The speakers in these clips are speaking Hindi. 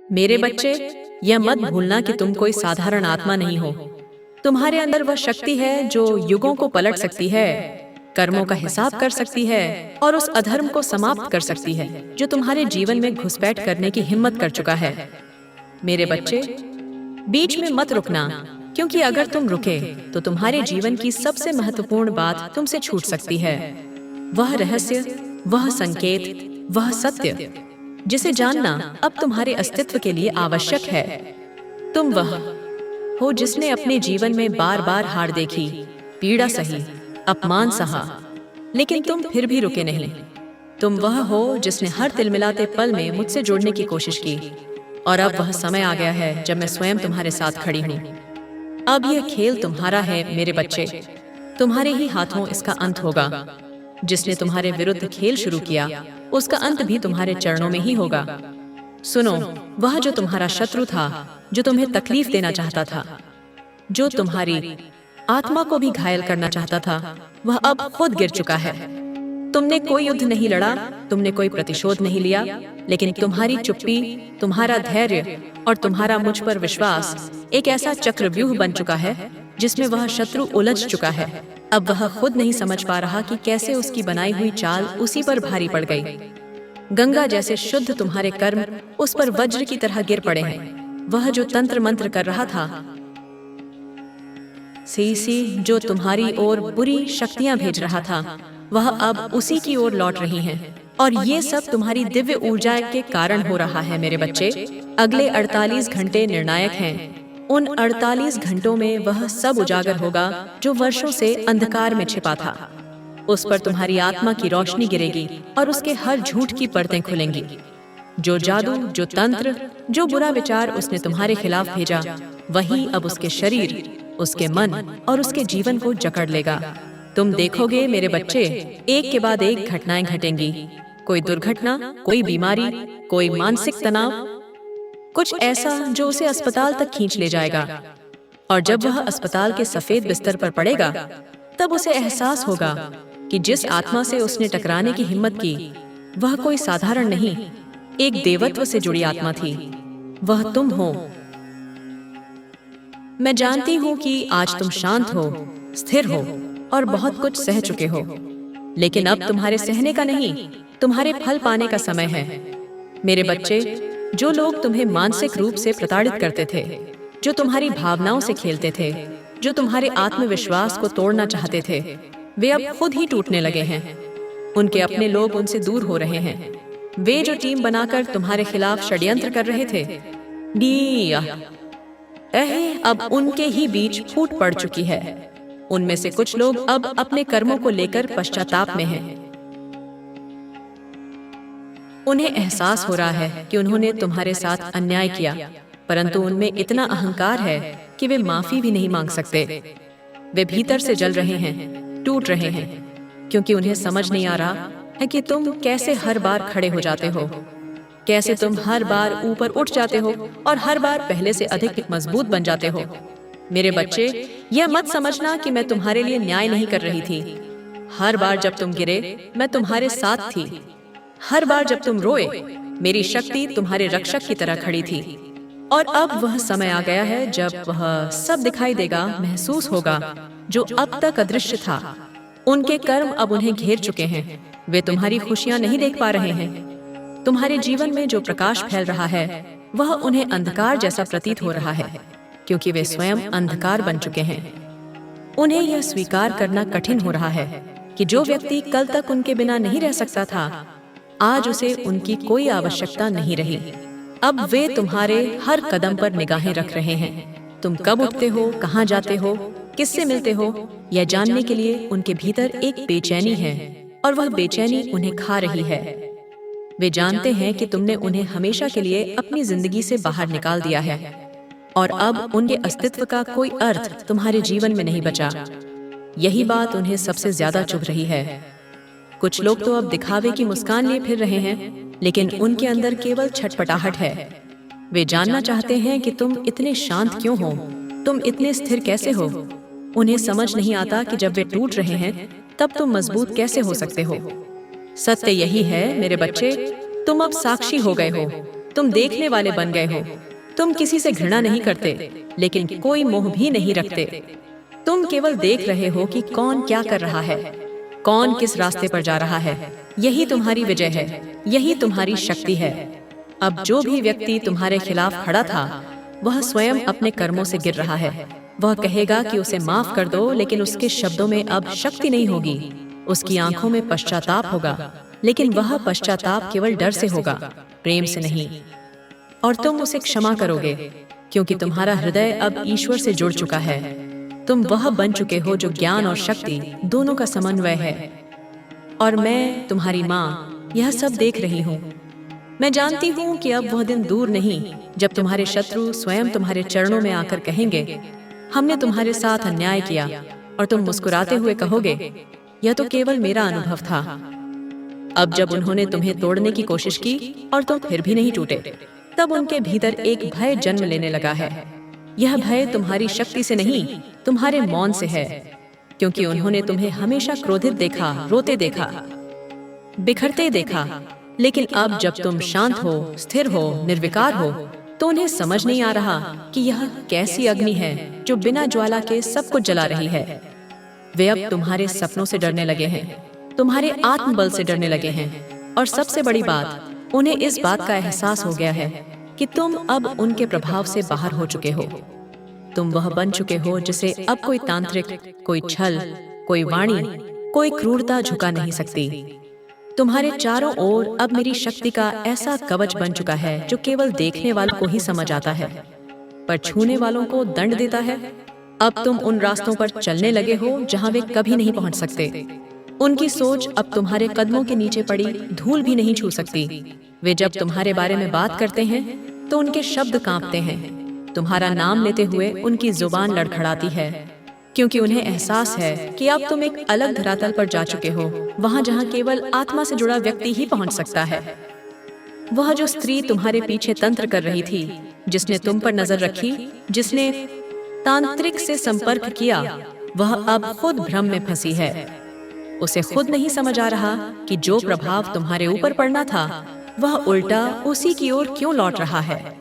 मेरे बच्चे, यह मत भूलना कि तुम कोई साधारण आत्मा नहीं हो। तुम्हारे अंदर वह शक्ति है जो युगों को पलट सकती है, कर्मों का हिसाब कर सकती है और उस अधर्म को समाप्त कर सकती है जो तुम्हारे जीवन में घुसपैठ करने की हिम्मत कर चुका है। मेरे बच्चे, बीच में मत रुकना, क्योंकि अगर तुम रुके तो तुम्हारे जीवन की सबसे महत्वपूर्ण बात तुमसे छूट सकती है। वह रहस्य, वह संकेत, वह सत्य जिसे जानना अब तुम्हारे अस्तित्व के लिए आवश्यक है। तुम वह हो जिसने अपने जीवन में बार बार हार देखी, पीड़ा सही, अपमान सहा, लेकिन तुम फिर भी रुके नहीं। तुम वह हो जिसने हर तिलमिलाते पल में मुझसे जुड़ने की कोशिश की, और अब वह समय आ गया है जब मैं स्वयं तुम्हारे साथ खड़ी हूँ। अब यह खेल तुम्हारा है मेरे बच्चे, तुम्हारे ही हाथों इसका अंत होगा। जिसने तुम्हारे विरुद्ध खेल शुरू किया, उसका अंत भी तुम्हारे चरणों में ही होगा। सुनो, वह जो तुम्हारा शत्रु था, जो तुम्हें तकलीफ देना चाहता था, जो तुम्हारी आत्मा को भी घायल करना चाहता था, वह अब खुद गिर चुका है। तुमने कोई युद्ध नहीं लड़ा, तुमने कोई प्रतिशोध नहीं लिया, लेकिन तुम्हारी चुप्पी, तुम्हारा धैर्य और तुम्हारा मुझ पर विश्वास एक ऐसा चक्रव्यूह बन चुका है जिसमें वह शत्रु उलझ चुका है। अब वह खुद नहीं समझ पा रहा कि कैसे उसकी बनाई हुई चाल उसी पर भारी पड़ गई। गंगा जैसे शुद्ध तुम्हारे कर्म उस पर वज्र की तरह गिर पड़े हैं। वह जो तंत्र मंत्र कर रहा था, सीसी जो तुम्हारी ओर बुरी शक्तियां भेज रहा था, वह अब उसी की ओर लौट रही हैं। और ये सब तुम्हारी दिव्य ऊर्जा के कारण हो रहा है मेरे बच्चे। अगले 48 घंटे निर्णायक हैं। उन 48 घंटों में वह सब उजागर होगा जो वर्षों से अंधकार में छिपा था। उस पर तुम्हारी आत्मा की रोशनी गिरेगी और उसके हर झूठ की परतें खुलेंगी। जो जादू, जो तंत्र, जो बुरा विचार उसने तुम्हारे खिलाफ भेजा, वही अब उसके शरीर, उसके मन और उसके जीवन को जकड़ लेगा। तुम देखोगे मेरे बच्चे, एक के बाद एक घटनाएं घटेंगी। कोई दुर्घटना, कोई बीमारी, कोई मानसिक तनाव, कुछ ऐसा जो उसे अस्पताल तक खींच ले जाएगा। और जब वह अस्पताल के सफेद बिस्तर पर पड़ेगा, तब उसे एहसास होगा कि जिस आत्मा से उसने टकराने की हिम्मत की, वह कोई साधारण नहीं, एक देवत्व से जुड़ी आत्मा थी। वह तुम हो। मैं जानती हूँ कि आज तुम शांत हो, स्थिर हो और बहुत कुछ सह चुके हो, लेकिन अब तुम्हारे सहने का नहीं, तुम्हारे फल पाने का समय है। मेरे बच्चे, जो लोग तुम्हें मानसिक रूप से प्रताड़ित करते थे, जो तुम्हारी भावनाओं से खेलते थे, जो तुम्हारे आत्मविश्वास को तोड़ना चाहते थे, वे अब खुद ही टूटने लगे हैं। उनके अपने लोग उनसे दूर हो रहे हैं। वे जो टीम बनाकर तुम्हारे खिलाफ षड्यंत्र कर रहे थे, अब उनके ही बीच फूट पड़ चुकी है। उनमें से कुछ लोग अब अपने कर्मों को लेकर पश्चाताप में हैं। उन्हें एहसास हो रहा है कि उन्होंने तुम्हारे साथ अन्याय किया, परंतु उनमें इतना अहंकार है कि वे माफी भी नहीं मांग सकते। वे भीतर से जल रहे हैं, टूट रहे हैं, क्योंकि उन्हें समझ नहीं आ रहा है कि तुम कैसे हर बार खड़े हो जाते हो, कैसे तुम हर बार ऊपर उठ जाते हो और हर बार पहले से अधिक मजबूत बन जाते हो। मेरे बच्चे, यह मत समझना कि मैं तुम्हारे लिए न्याय नहीं कर रही थी। हर बार जब तुम गिरे, मैं तुम्हारे साथ थी। हर बार जब तुम रोए, मेरी शक्ति तुम्हारे रक्षक की तरह खड़ी थी। और अब वह समय आ गया है जब वह सब दिखाई देगा, महसूस होगा, जो अब तक अदृश्य था। उनके कर्म अब उन्हें घेर चुके हैं। वे तुम्हारी खुशियां नहीं देख पा रहे हैं। तुम्हारे जीवन में जो प्रकाश फैल रहा है, वह उन्हें अंधकार जैसा प्रतीत हो रहा है, क्योंकि वे स्वयं अंधकार बन चुके हैं। उन्हें यह स्वीकार करना कठिन हो रहा है कि जो व्यक्ति कल तक उनके बिना नहीं रह सकता था, आज उसे उनकी कोई आवश्यकता नहीं रही। अब वे तुम्हारे हर कदम पर निगाहें रख रहे हैं। तुम कब उठते हो, कहाँ जाते हो, किससे मिलते हो, यह जानने के लिए उनके भीतर एक बेचैनी है, और वह बेचैनी उन्हें खा रही है। वे जानते हैं कि तुमने उन्हें हमेशा के लिए अपनी जिंदगी से बाहर निकाल दिया है, और अब उनके अस्तित्व का कोई अर्थ तुम्हारे जीवन में नहीं बचा। यही बात उन्हें सबसे ज्यादा चुभ रही है। कुछ लोग तो अब दिखावे की मुस्कान लिए फिर रहे हैं, लेकिन उनके अंदर केवल छटपटाहट है। वे जानना चाहते हैं कि तुम इतने शांत क्यों हो, तुम इतने स्थिर कैसे हो। उन्हें समझ नहीं आता कि जब वे टूट रहे हैं, तब तुम मजबूत कैसे हो सकते हो। सत्य यही है मेरे बच्चे, तुम अब साक्षी हो गए हो। तुम देखने वाले बन गए हो। तुम किसी से घृणा नहीं करते, लेकिन कोई मोह भी नहीं रखते। तुम केवल देख रहे हो कि कौन क्या कर रहा है, कौन किस रास्ते पर जा रहा है। यही तुम्हारी विजय है, यही तुम्हारी शक्ति है। अब जो भी व्यक्ति तुम्हारे खिलाफ खड़ा था, वह स्वयं अपने कर्मों से गिर रहा है। वह कहेगा कि उसे माफ कर दो, लेकिन उसके शब्दों में अब शक्ति नहीं होगी। उसकी आंखों में पश्चाताप होगा, लेकिन वह पश्चाताप केवल डर से होगा, प्रेम से नहीं। और तुम उसे क्षमा करोगे, क्योंकि तुम्हारा हृदय अब ईश्वर से जुड़ चुका है। तुम वह बन चुके हो जो ज्ञान और शक्ति दोनों का समन्वय है। और मैं, तुम्हारी माँ, यह सब देख रही हूँ। मैं जानती हूँ कि अब वह दिन दूर नहीं जब तुम्हारे शत्रु स्वयं तुम्हारे चरणों में आकर कहेंगे, हमने तुम्हारे साथ अन्याय किया, और तुम मुस्कुराते हुए कहोगे, यह तो केवल मेरा अनुभव था। अब जब उन्होंने तुम्हें तोड़ने की कोशिश की और तुम फिर भी नहीं टूटे, तब उनके भीतर एक भय जन्म लेने लगा है। यह भय तुम्हारी शक्ति से नहीं, तुम्हारे मौन से है, क्योंकि उन्होंने तुम्हें हमेशा क्रोधित देखा, रोते देखा, बिखरते देखा। लेकिन अब जब तुम शांत हो, स्थिर हो, निर्विकार हो, तो उन्हें समझ नहीं आ रहा कि यह कैसी अग्नि है जो बिना ज्वाला के सब कुछ जला रही है। वे अब तुम्हारे सपनों से डरने लगे हैं, तुम्हारे आत्मबल से डरने लगे हैं, और सबसे बड़ी बात, उन्हें इस बात का एहसास हो गया है कि तुम अब उनके प्रभाव से बाहर हो चुके हो। तुम वह बन चुके हो जिसे अब कोई तांत्रिक, कोई छल, कोई वाणी, कोई क्रूरता झुका नहीं सकती। तुम्हारे चारों ओर अब मेरी शक्ति का ऐसा कवच बन चुका है जो केवल देखने वालों को ही समझ आता है, पर छूने वालों को दंड देता है। अब तुम उन रास्तों पर चलने लगे हो जहां वे कभी नहीं पहुंच सकते। उनकी सोच अब तुम्हारे कदमों के नीचे पड़ी धूल भी नहीं छू सकती। वे जब तुम्हारे बारे में बात करते हैं तो उनके शब्द कांपते हैं। तुम्हारा नाम लेते हुए उनकी जुबान लड़खड़ाती है, क्योंकि उन्हें एहसास है कि अब तुम एक अलग धरातल पर जा चुके हो, वहां जहां केवल आत्मा से जुड़ा व्यक्ति ही पहुंच सकता है। वह जो स्त्री तुम्हारे पीछे तंत्र कर रही थी, जिसने तुम पर नजर रखी, जिसने तांत्रिक से संपर्क किया, वह अब खुद भ्रम में फंसी है। उसे खुद नहीं समझ आ रहा कि जो प्रभाव तुम्हारे ऊपर पड़ना था, वह उल्टा उसी की ओर क्यों लौट रहा है।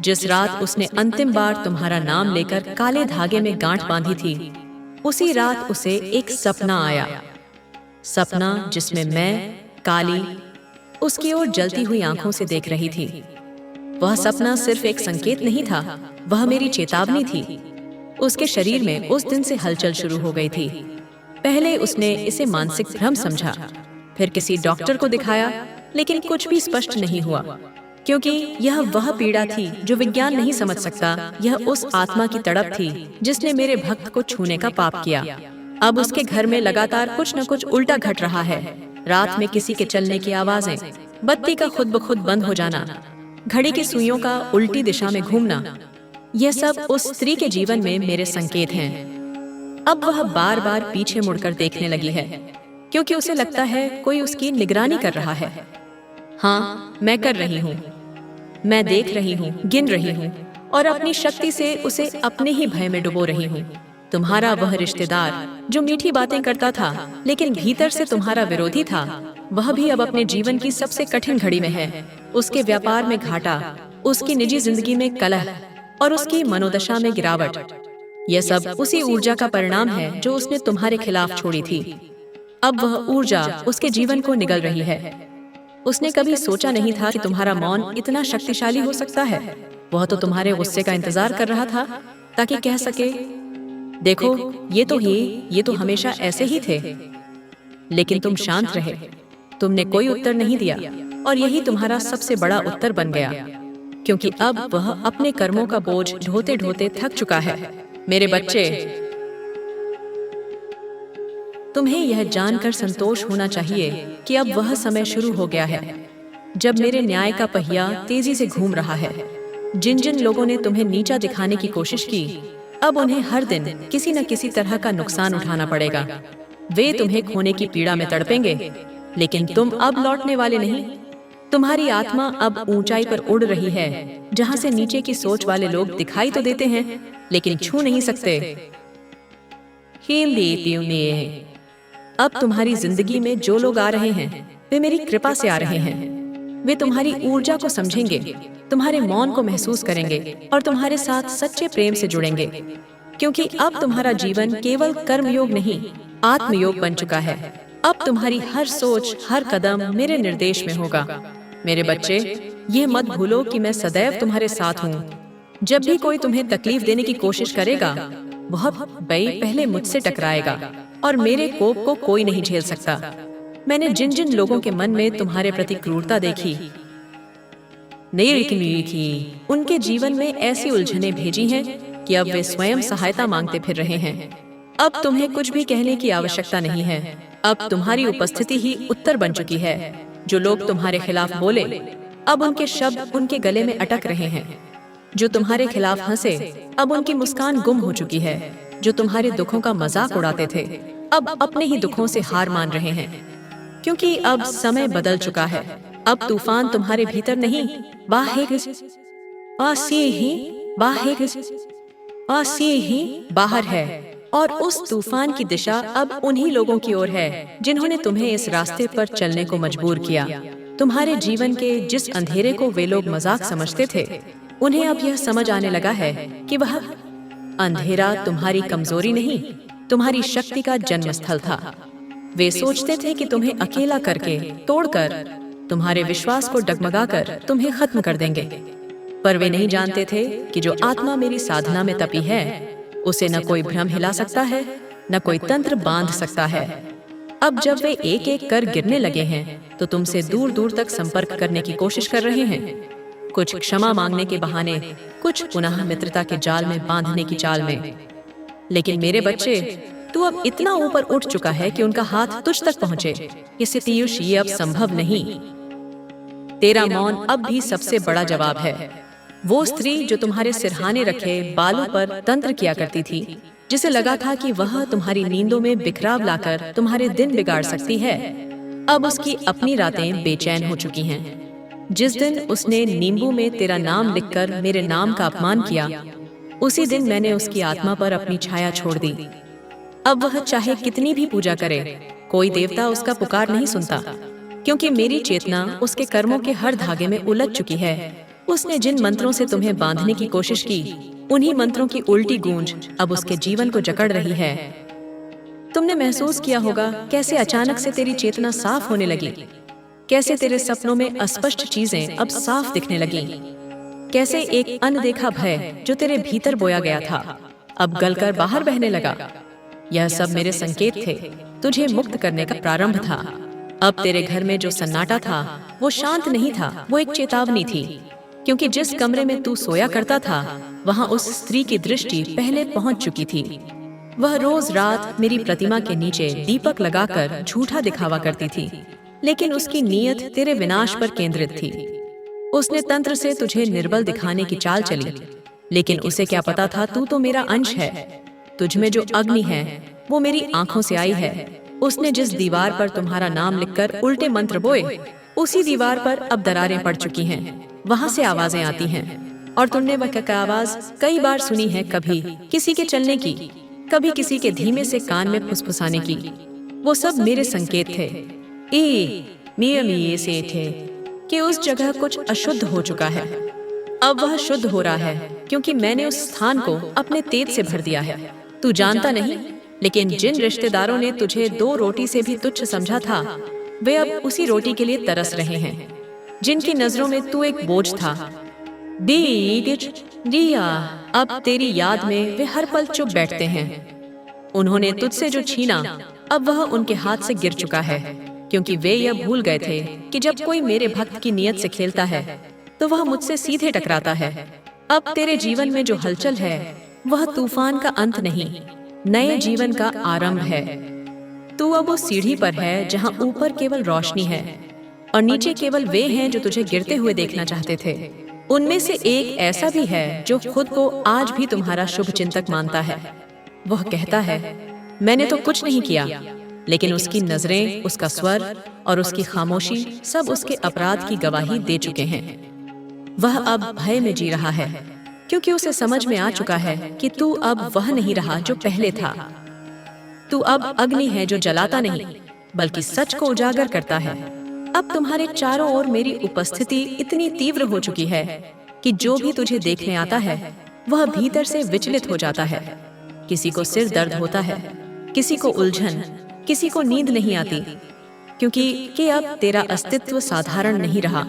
जिस रात उसने अंतिम बार तुम्हारा नाम लेकर काले धागे में गांठ बांधी थी, उसी रात उसे एक सपना आया। सपना जिसमें मैं, काली, उसकी ओर जलती हुई आंखों से देख रही थी। वह सपना सिर्फ एक संकेत नहीं था, वह मेरी चेतावनी थी। उसके शरीर में उस दिन से हलचल शुरू हो गई थी। पहले उसने इसे मानसिक भ्रम समझा, फिर किसी डॉक्टर को दिखाया, लेकिन कुछ भी स्पष्ट नहीं हुआ, क्योंकि यह वह पीड़ा थी जो विज्ञान नहीं समझ सकता। यह उस आत्मा की तड़प थी जिसने मेरे भक्त को छूने का पाप किया। अब उसके घर में लगातार कुछ न कुछ उल्टा घट रहा है। रात में किसी के चलने की आवाजें, बत्ती का खुद ब खुद बंद हो जाना, घड़ी की सुइयों का उल्टी दिशा में घूमना, यह सब उस स्त्री के जीवन में मेरे संकेत हैं। अब वह बार बार पीछे मुड़कर देखने लगी है, क्योंकि उसे लगता है कोई उसकी निगरानी कर रहा है। हाँ, मैं कर रही हूँ। मैं देख रही हूँ, गिन रही हूँ, और अपनी शक्ति से उसे अपने ही भय में डुबो रही हूँ। तुम्हारा वह रिश्तेदार जो मीठी बातें करता था लेकिन भीतर से तुम्हारा विरोधी था, वह भी अब अपने जीवन की सबसे कठिन घड़ी में है। उसके व्यापार में घाटा, उसकी निजी जिंदगी में कलह, और उसकी मनोदशा में गिरावट, यह सब उसी ऊर्जा का परिणाम है जो उसने तुम्हारे खिलाफ छोड़ी थी। अब वह ऊर्जा उसके जीवन को निगल रही है। उसने कभी सोचा नहीं था कि तुम्हारा मौन इतना शक्तिशाली हो सकता है। वह तो तुम्हारे गुस्से का इंतजार कर रहा था, ताकि कह सके, देखो ये तो हमेशा ऐसे ही थे। लेकिन तुम शांत रहे, तुमने कोई उत्तर नहीं दिया, और यही तुम्हारा सबसे बड़ा उत्तर बन गया, क्योंकि अब वह अपने कर्मों का बोझ ढोते ढोते थक चुका है। मेरे बच्चे, तुम्हें यह जानकर संतोष होना चाहिए कि अब वह समय शुरू हो गया है जब मेरे न्याय का पहिया तेजी से घूम रहा है। जिन जिन लोगों ने तुम्हें नीचा दिखाने की कोशिश की, अब उन्हें हर दिन किसी न किसी तरह का नुकसान उठाना पड़ेगा। वे तुम्हें खोने की पीड़ा में तड़पेंगे, लेकिन तुम अब लौटने वाले नहीं। तुम्हारी आत्मा अब ऊंचाई पर उड़ रही है, जहां से नीचे की सोच वाले लोग दिखाई तो देते हैं, लेकिन छू नहीं सकते। अब तुम्हारी जिंदगी में जो लोग आ रहे हैं, वे मेरी कृपा से आ रहे हैं। वे तुम्हारी ऊर्जा को समझेंगे, तुम्हारे मौन को महसूस करेंगे और तुम्हारे साथ सच्चे प्रेम से जुड़ेंगे, क्योंकि अब तुम्हारा जीवन केवल कर्मयोग नहीं, आत्मयोग बन चुका है। अब तुम्हारी हर सोच, हर कदम मेरे निर्देश में होगा। मेरे बच्चे, ये मत भूलो कि मैं सदैव तुम्हारे साथ हूँ। जब भी कोई तुम्हें तकलीफ देने की कोशिश करेगा, वह पहले मुझसे टकराएगा और मेरे कोप को कोई नहीं झेल सकता। मैंने जिन जिन लोगों के मन में तुम्हारे प्रति क्रूरता देखी, उनके जीवन में ऐसी उलझनें भेजी हैं कि अब वे स्वयं सहायता मांगते फिर रहे हैं। अब तुम्हें कुछ भी कहने की आवश्यकता नहीं है। अब तुम्हारी उपस्थिति ही उत्तर बन चुकी है। जो लोग तुम्हारे खिलाफ बोले, अब उनके शब्द उनके गले में अटक रहे हैं। जो तुम्हारे खिलाफ हंसे, अब उनकी मुस्कान गुम हो चुकी है। जो तुम्हारे दुखों का मजाक उड़ाते थे, अब अपने ही दुखों से हार मान रहे हैं, क्योंकि अब समय बदल चुका है। अब तूफान तुम्हारे भीतर नहीं, बाहर है। और उस तूफान की दिशा अब उन्हीं लोगों की ओर है जिन्होंने तुम्हें इस रास्ते पर चलने को मजबूर किया। तुम्हारे जीवन के जिस अंधेरे को वे लोग मजाक समझते थे, उन्हें अब यह समझ आने लगा है कि वह अंधेरा तुम्हारी कमजोरी नहीं, तुम्हारी शक्ति का जन्मस्थल था। वे सोचते थे कि तुम्हें अकेला करके, तोड़कर, तुम्हारे विश्वास को डगमगाकर तुम्हें खत्म कर देंगे। पर वे नहीं जानते थे कि जो आत्मा मेरी साधना में तपी है, उसे न कोई भ्रम हिला सकता है, न कोई तंत्र बांध सकता है। अब जब वे एक एक कर गिरने लगे हैं, तो तुमसे दूर दूर तक संपर्क करने की कोशिश कर रहे हैं। कुछ क्षमा मांगने के बहाने, कुछ पुनः मित्रता के जाल में बांधने की चाल में। लेकिन मेरे बच्चे, तू अब इतना ऊपर उठ चुका है कि उनका हाथ तुझ तक पहुंचे। इससे पीयूष, ये अब संभव नहीं। तेरा मौन अब भी सबसे बड़ा जवाब है। वो स्त्री जो तुम्हारे सिरहाने रखे बालों पर तंत्र किया करती थी, जिसे लगा था कि वह तुम्हारी नींदों में बिखराव लाकर तुम्हारे दिन बिगाड़ सकती है, अब उसकी अपनी रातें बेचैन हो चुकी हैं। जिस दिन उसने नींबू में तेरा नाम लिखकर मेरे नाम का अपमान किया, उसी दिन मैंने उसकी आत्मा पर अपनी छाया छोड़ दी। अब वह चाहे कितनी भी पूजा करे, कोई देवता उसका पुकार नहीं सुनता, क्योंकि मेरी चेतना उसके कर्मों के हर धागे में उलझ चुकी है। उसने जिन मंत्रों से तुम्हें बांधने की कोशिश की, उन्हीं मंत्रों की उल्टी गूंज अब उसके जीवन को जकड़ रही है। तुमने महसूस किया होगा कैसे अचानक से तेरी चेतना साफ होने लगी, कैसे तेरे सपनों में अस्पष्ट चीजें अब साफ दिखने लगी, कैसे एक अनदेखा भय जो तेरे भीतर बोया गया था, अब गलकर बाहर बहने लगा। यह सब मेरे संकेत थे, तुझे मुक्त करने का प्रारंभ था। अब तेरे घर में जो सन्नाटा था, वो शांत नहीं था, वो एक चेतावनी थी, क्योंकि जिस कमरे में तू सोया करता था, वहां उस स्त्री की दृष्टि पहले पहुंच चुकी थी। वह रोज रात मेरी प्रतिमा के नीचे दीपक लगाकर झूठा दिखावा करती थी, लेकिन उसकी नीयत तेरे विनाश पर केंद्रित थी। उसने तंत्र से तुझे निर्बल दिखाने की चाल चली, लेकिन उसे क्या पता था तू तो मेरा अंश है। तुझ में जो अग्नि है, वो मेरी आंखों से आई है। उसने जिस दीवार पर तुम्हारा नाम लिखकर उल्टे मंत्र बोए, उसी दीवार पर अब दरारें पड़ चुकी हैं। वहां से आवाजें आती हैं, और तुमने वह आवाज कई बार सुनी है, कभी किसी के चलने की, कभी किसी के धीमे से कान में फुसफुसाने की। वो सब मेरे संकेत थे, से थे कि उस जगह कुछ अशुद्ध हो चुका है। अब वह शुद्ध हो रहा है, क्योंकि मैंने उस स्थान को अपने तेज से भर दिया है। तू जानता नहीं, लेकिन जिन रिश्तेदारों ने तुझे 2 रोटी से भी तुच्छ समझा था, वे अब उसी रोटी के लिए तरस रहे हैं। जिनकी नजरों में तू एक बोझ था, दिया, अब तेरी याद में वे हर पल चुप बैठते हैं। उन्होंने तुझसे जो छीना, अब वह उनके हाथ से गिर चुका है, क्योंकि वे यह भूल गए थे कि जब कोई मेरे भक्त की नियत से खेलता है, तो वह मुझसे सीधे टकराता है। अब तेरे जीवन में जो हलचल है, वह तूफान का अंत नहीं, नए जीवन का आरंभ है। तू अब उस सीढ़ी पर है जहां ऊपर केवल रोशनी है और नीचे केवल वे हैं जो तुझे गिरते हुए देखना चाहते थे। उनमें से एक ऐसा भी है जो खुद को आज भी तुम्हारा शुभ चिंतक मानता है। वह कहता है, मैंने तो कुछ नहीं किया, लेकिन उसकी नजरें, उसका स्वर और उसकी खामोशी सब उसके अपराध की गवाही दे चुके हैं। वह अब भय में जी रहा है, क्योंकि उसे समझ में आ चुका है कि तू अब वह नहीं रहा जो पहले था। तू अब अग्नि है जो जलाता नहीं, बल्कि सच को उजागर करता है। अब तुम्हारे चारों ओर मेरी उपस्थिति इतनी तीव्र हो चुकी है कि जो भी तुझे देखने आता है वह भीतर से विचलित हो जाता है। किसी को सिर दर्द होता है, किसी को उलझन, किसी को नींद नहीं आती, क्योंकि अब तेरा अस्तित्व साधारण नहीं रहा।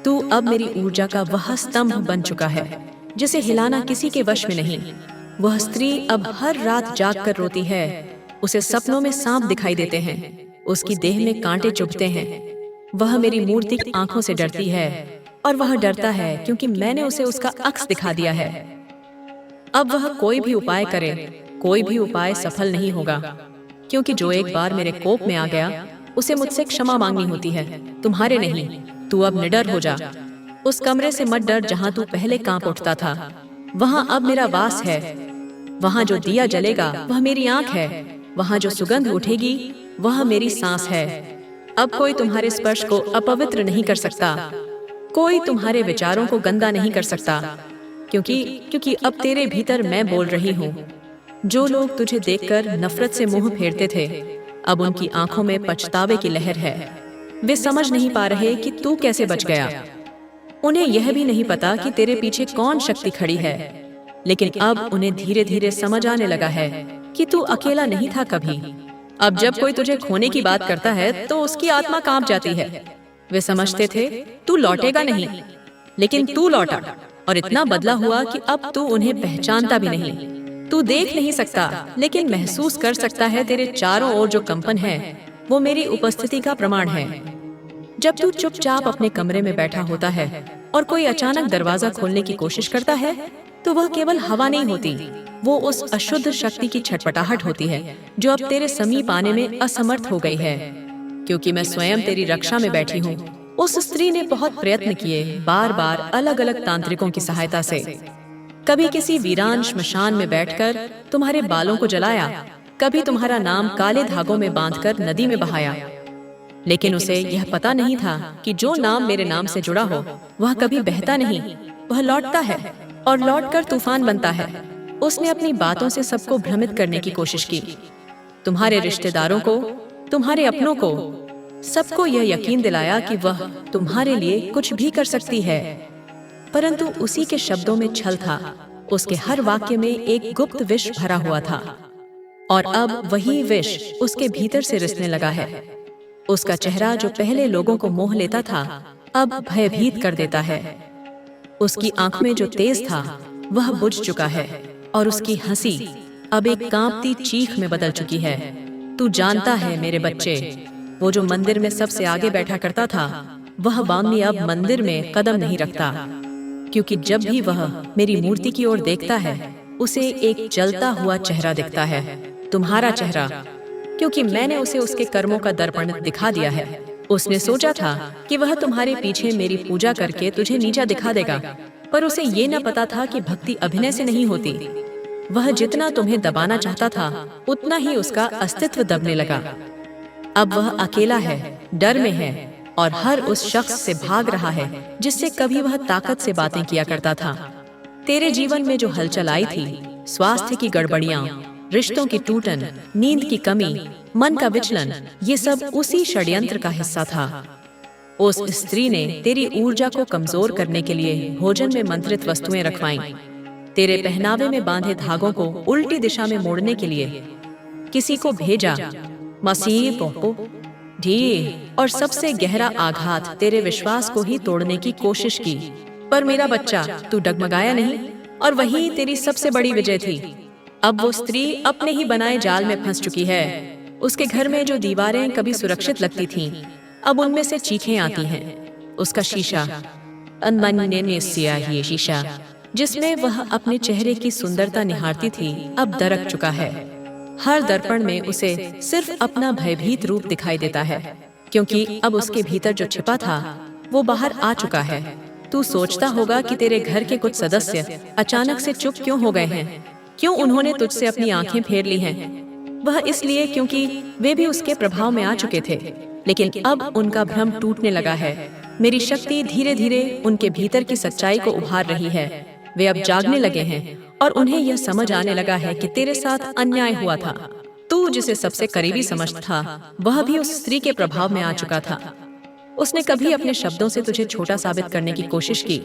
तू अब मेरी ऊर्जा का वह स्तंभ बन चुका है जिसे हिलाना किसी के वश में नहीं। वह स्त्री अब हर रात जाग कर रोती है। उसे सपनों में सांप दिखाई देते हैं, उसकी देह में कांटे चुभते हैं। वह मेरी मूर्तिक आंखों से डरती है, और वह डरता है क्योंकि मैंने उसे उसका अक्स दिखा दिया है। अब वह कोई भी उपाय करे, कोई भी उपाय सफल नहीं होगा, क्योंकि जो एक बार मेरे कोप में आ गया उसे मुझसे क्षमा मांगनी होती है, तुम्हारे नहीं। तू अब निडर हो जा। उस कमरे से मत डर जहां तू पहले कांप उठता था। वहां अब मेरा वास है। वहां जो दिया जलेगा वह मेरी आंख है। वहां जो सुगंध उठेगी वह मेरी सांस है। अब कोई तुम्हारे स्पर्श को अपवित्र नहीं कर सकता, कोई तुम्हारे विचारों को गंदा नहीं कर सकता, क्योंकि अब तेरे भीतर मैं बोल रही हूँ। जो लोग तुझे देखकर नफरत से मुंह फेरते थे, अब उनकी आंखों में पछतावे की लहर है। वे समझ नहीं पा रहे कि तू कैसे बच गया। उन्हें यह भी नहीं पता कि तेरे पीछे कौन शक्ति खड़ी है, लेकिन अब उन्हें धीरे धीरे समझ आने लगा है कि तू अकेला नहीं था कभी। अब जब कोई तुझे खोने की बात करता है तो उसकी आत्मा कांप जाती है। वे समझते थे तू लौटेगा नहीं, लेकिन तू लौटा, और इतना बदला हुआ कि अब तू उन्हें पहचानता भी नहीं। तू देख नहीं सकता, लेकिन महसूस कर सकता है। तेरे चारों ओर जो कंपन है वो मेरी उपस्थिति का प्रमाण है। जब तू चुपचाप अपने कमरे में बैठा होता है और कोई अचानक दरवाजा खोलने की कोशिश करता है, तो वह केवल हवा नहीं होती, वो उस अशुद्ध शक्ति की छटपटाहट होती है जो अब तेरे समीप आने में असमर्थ हो गई है। क्योंकि मैं स्वयं तेरी रक्षा में बैठी हूँ। उस स्त्री ने बहुत प्रयत्न किए, बार बार अलग अलग तांत्रिकों की सहायता से। कभी किसी वीरान श्मशान में बैठकर तुम्हारे बालों को जलाया, कभी तुम्हारा नाम काले धागों में बांधकर नदी में बहाया। लेकिन उसे यह पता नहीं था कि जो नाम मेरे नाम से जुड़ा हो वह कभी बहता नहीं, वह लौटता है और लौटकर तूफान बनता है। उसने अपनी बातों से सबको भ्रमित करने की कोशिश की, तुम्हारे रिश्तेदारों को, तुम्हारे अपनों को, सबको यह यकीन दिलाया कि वह तुम्हारे लिए कुछ भी कर सकती है। परंतु उसी के शब्दों में छल था। उसके हर वाक्य में एक गुप्त विष भरा हुआ था, और अब वही विष उसके भीतर से रिसने लगा है। उसका चेहरा जो पहले लोगों को मोह लेता था, अब भयभीत कर देता है। उसकी आंख में जो तेज था वह बुझ चुका है, और उसकी हंसी अब एक कांपती चीख में बदल चुकी है। तू जानता है मेरे बच्चे, वो जो मंदिर में सबसे आगे बैठा करता था, वह बामनी अब मंदिर में कदम नहीं रखता, क्योंकि जब भी वह मेरी मूर्ति की ओर देखता है उसे एक जलता हुआ चेहरा दिखता है, तुम्हारा चेहरा, क्योंकि मैंने उसे उसके कर्मों का दर्पण दिखा दिया है। उसने सोचा था कि वह तुम्हारे पीछे मेरी पूजा करके तुझे नीचा दिखा देगा, पर उसे ये न पता था कि भक्ति अभिनय से नहीं होती। वह जितना तुम्हें दबाना चाहता था उतना ही उसका अस्तित्व दबने लगा। अब वह अकेला है, डर में है, और हर उस शख्स से भाग रहा है जिससे कभी वह ताकत से बातें किया करता था। तेरे जीवन में जो हलचल आई थी, स्वास्थ्य की गड़बड़ियां, रिश्तों की टूटन, नींद की कमी, मन का विचलन, ये सब उसी षड्यंत्र का हिस्सा था। उस स्त्री ने तेरी ऊर्जा को कमजोर करने के लिए भोजन में मंत्रित वस्तुएं रखवाईं, तेरे पहनावे में बांधे धागों को उल्टी दिशा में मोड़ने के लिए किसी को भेजा, मसीह को ढी, और सबसे गहरा आघात तेरे विश्वास को ही तोड़ने की कोशिश की। पर मेरा बच्चा, तू डगमगाया नहीं, और वही तेरी सबसे बड़ी विजय थी। अब वो स्त्री अपने ही बनाए जाल में फंस चुकी है। उसके घर में जो दीवारें कभी सुरक्षित लगती थीं, अब उनमें से चीखें आती हैं। उसका शीशा, ये शीशा जिसमें वह अपने चेहरे की सुंदरता निहारती थी, अब दरक चुका है। हर दर्पण में उसे सिर्फ अपना भयभीत रूप दिखाई देता है, क्योंकि अब उसके भीतर जो छिपा था वो बाहर आ चुका है। तू सोचता होगा कि तेरे घर के कुछ सदस्य अचानक से चुप क्यों हो गए हैं, क्यों उन्होंने तुझसे अपनी आंखें फेर ली हैं। वह इसलिए क्योंकि वे भी उसके प्रभाव में आ चुके थे, लेकिन अब उनका भ्रम टूटने लगा है। मेरी शक्ति धीरे धीरे उनके भीतर की सच्चाई को उभार रही है। वे अब जागने लगे हैं, और उन्हें यह समझ आने लगा है कि तेरे साथ अन्याय हुआ था। तू जिसे सबसे करीबी समझता था, वह भी उस स्त्री के प्रभाव में आ चुका था। उसने कभी अपने शब्दों से तुझे छोटा साबित करने की कोशिश की,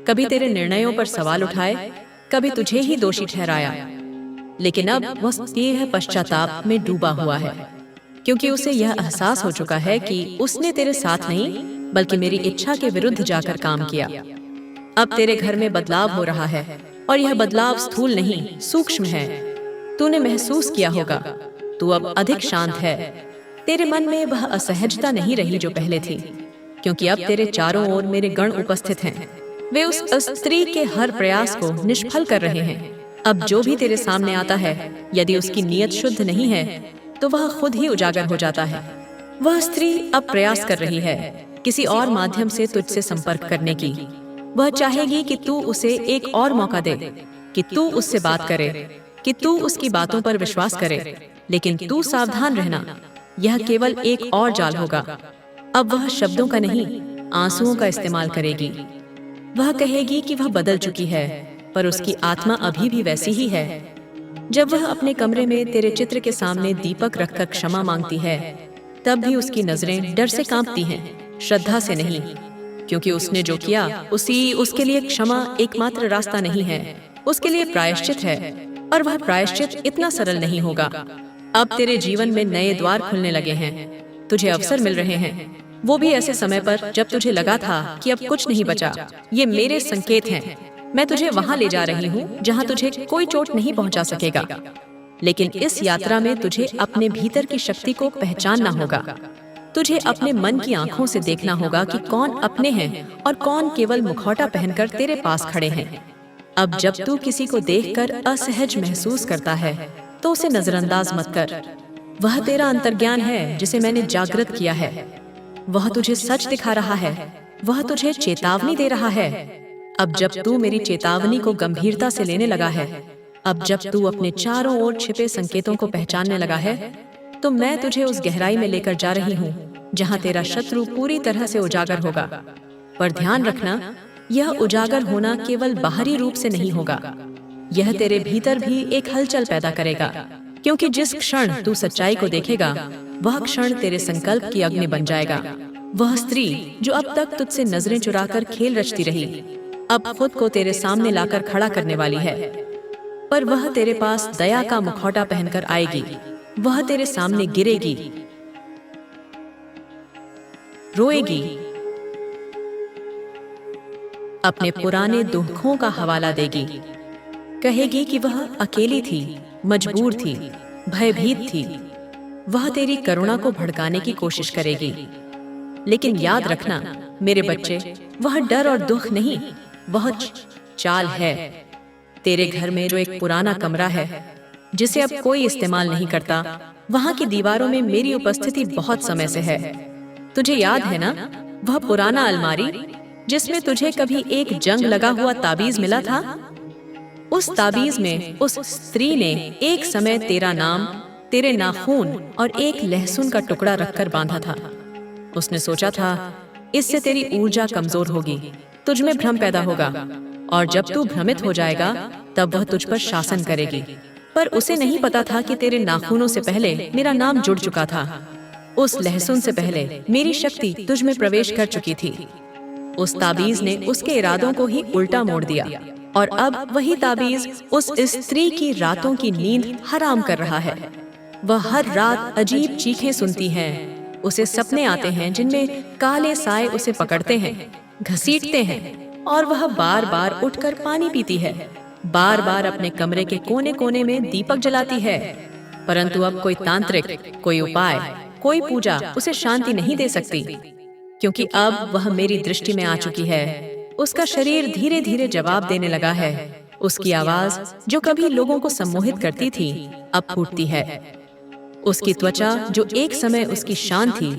कभी तेरे निर्णयों पर सवाल उठाए, कभी तुझे ही दोषी ठहराया। लेकिन अब वह स्नेह पश्चाताप में डूबा हुआ है, क्योंकि उसे यह एहसास हो चुका है कि उसने तेरे साथ नहीं बल्कि मेरी इच्छा के विरुद्ध जाकर काम किया। अब तेरे घर में बदलाव हो रहा है, और यह बदलाव स्थूल नहीं, सूक्ष्म है। तूने महसूस किया होगा, तू अब अधिक शांत है। तेरे मन में वह असहजता नहीं रही जो पहले थी, क्योंकि अब तेरे चारों ओर मेरे गण उपस्थित हैं। वे उस स्त्री के हर प्रयास को निष्फल कर रहे हैं। अब जो भी तेरे सामने आता है, यदि उसकी नीयत शुद्ध नहीं है, तो वह खुद ही उजागर हो जाता है। वह स्त्री अब प्रयास कर रही है किसी और माध्यम से तुझसे संपर्क करने की। वह चाहेगी कि तू उसे एक और मौका दे, कि तू उससे बात करे, कि तू उसकी बातों पर विश्वास करे। लेकिन तू सावधान रहना, यह केवल एक और जाल होगा। अब वह शब्दों का नहीं, आंसुओं का इस्तेमाल करेगी। वह कहेगी कि वह बदल चुकी है, पर उसकी आत्मा अभी भी वैसी ही है। जब वह अपने कमरे में तेरे चित्र के सामने दीपक रखकर क्षमा मांगती है, तब भी उसकी नजरें डर से कांपती हैं, श्रद्धा से नहीं, क्योंकि उसने जो किया उसके लिए क्षमा एकमात्र रास्ता नहीं है, उसके लिए प्रायश्चित है। और वह प्रायश्चित इतना सरल नहीं होगा। अब तेरे जीवन में नए द्वार खुलने लगे हैं, तुझे अवसर मिल रहे हैं, वो भी ऐसे समय पर जब तुझे लगा था कि अब कुछ नहीं बचा। ये मेरे संकेत हैं। मैं तुझे वहां ले जा रही हूँ जहाँ तुझे कोई चोट नहीं पहुँचा सकेगा। लेकिन इस यात्रा में तुझे अपने भीतर की शक्ति को पहचानना होगा। तुझे अपने मन की आंखों से देखना होगा कि कौन अपने हैं और कौन केवल मुखौटा पहनकर तेरे पास खड़े हैं। अब जब तू किसी को देखकर असहज महसूस करता है, तो उसे नजरअंदाज मत कर। वह तेरा अंतर्ज्ञान है जिसे मैंने जागृत किया है। वह तुझे सच दिखा रहा है, वह तुझे चेतावनी दे रहा है। अब जब तू मेरी चेतावनी को गंभीरता से लेने लगा है, अब जब तू अपने चारों ओर छिपे संकेतों को पहचानने लगा है, तो मैं तुझे उस गहराई में लेकर जा रही हूँ जहाँ तेरा शत्रु पूरी तरह से उजागर होगा। पर ध्यान रखना, यह उजागर होना केवल बाहरी रूप से नहीं होगा, यह तेरे भीतर भी एक हलचल पैदा करेगा। क्योंकि जिस क्षण तू सच्चाई को देखेगा, वह क्षण तेरे संकल्प की अग्नि बन जाएगा। वह स्त्री जो अब तक तुझसे नजरें चुराकर खेल रचती रही, अब खुद को तेरे सामने लाकर खड़ा करने वाली है। पर वह तेरे पास दया का मुखौटा पहनकर आएगी। वह तेरे सामने गिरेगी, रोएगी, अपने पुराने दुखों का हवाला देगी, कहेगी कि वह अकेली थी, मजबूर थी, भयभीत थी। वह तेरी करुणा को भड़काने की कोशिश करेगी। लेकिन याद रखना मेरे बच्चे, वह डर और दुख नहीं, वह चाल है। तेरे घर में जो एक पुराना कमरा है जिसे अब कोई इस्तेमाल नहीं करता, वहां की दीवारों में मेरी उपस्थिति बहुत समय से है। तुझे याद है ना, वह पुराना अलमारी जिसमें तुझे कभी एक जंग लगा हुआ ताबीज मिला था? उस ताबीज में उस स्त्री ने एक समय तेरा नाम, तेरे नाखून और एक लहसुन का टुकड़ा रखकर बांधा था। उसने सोचा था इससे तेरी ऊर्जा कमजोर होगी, तुझ में भ्रम पैदा होगा, और जब तू भ्रमित हो जाएगा तब वह तुझ पर शासन करेगी। पर उसे नहीं पता था कि तेरे नाखूनों से पहले मेरा नाम जुड़ चुका था। उस लहसुन से पहले मेरी शक्ति तुझ में प्रवेश कर चुकी थी। उस ताबीज ने उसके इरादों को ही उल्टा मोड़ दिया, और अब वही ताबीज उस स्त्री की रातों की नींद हराम कर रहा है। वह हर रात अजीब चीखें सुनती है, उसे सपने आते हैं जिनमें काले साए उसे पकड़ते हैं, घसीटते हैं, और वह बार बार उठकर पानी पीती है, बार बार अपने कमरे के कोने कोने में दीपक जलाती है। परंतु अब कोई तांत्रिक, कोई उपाय, कोई पूजा उसे शांति नहीं दे सकती, क्योंकि अब वह मेरी दृष्टि में आ चुकी है। उसका शरीर धीरे धीरे जवाब देने लगा है। उसकी आवाज जो कभी लोगों को सम्मोहित करती थी, अब फूटती है। उसकी त्वचा जो एक समय उसकी शान थी,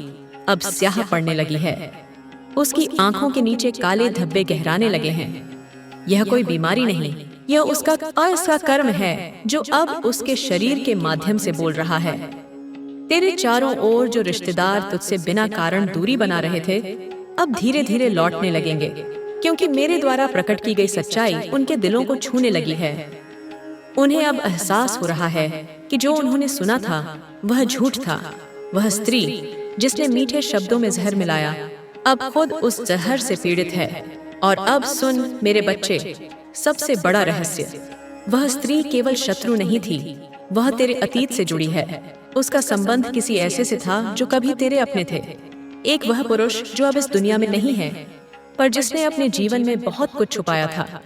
अब स्याह पड़ने लगी है। उसकी आंखों के नीचे काले धब्बे गहराने लगे हैं। यह कोई बीमारी नहीं, यह उसका कर्म है जो अब उसके शरीर के माध्यम से बोल रहा है। तेरे चारों ओर जो रिश्तेदार तुझसे बिना कारण दूरी बना रहे थे, अब धीरे धीरे लौटने लगेंगे, क्योंकि मेरे द्वारा प्रकट की गई सच्चाई उनके दिलों को छूने लगी है। उन्हें अब एहसास हो रहा है कि जो उन्होंने सुना था वह झूठ था। वह स्त्री जिसने मीठे शब्दों में जहर मिलाया, अब खुद उस जहर से पीड़ित है। और अब सुन मेरे बच्चे, सबसे बड़ा रहस्य, वह स्त्री केवल शत्रु नहीं थी, वह तेरे अतीत से जुड़ी है। उसका संबंध किसी ऐसे से था जो कभी तेरे अपने थे। एक वह पुरुष जो अब इस दुनिया में नहीं है, पर जिसने अपने जीवन में बहुत कुछ छुपाया था।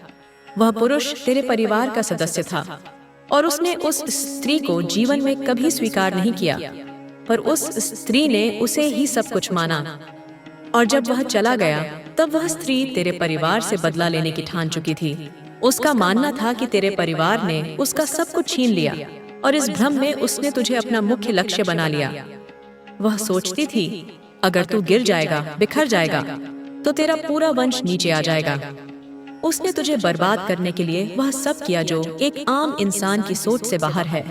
वह पुरुष तेरे परिवार का सदस्य था और उसने उस स्त्री को जीवन में कभी स्वीकार नहीं किया, पर उस स्त्री ने उसे ही सब कुछ माना। और जब वह चला गया, तब वह स्त्री तेरे परिवार से बदला लेने की ठान चुकी थी। उसका मानना था कि तेरे परिवार ने उसका सब कुछ छीन लिया और इस भ्रम में उसने तुझे अपना मुख्य लक्ष्य बना लिया। वह सोचती थी, अगर तू गिर जाएगा, बिखर जाएगा, तो तेरा पूरा वंश नीचे आ जाएगा। उसने तुझे बर्बाद करने के लिए वह सब किया जो एक आम इंसान की सोच से बाहर है।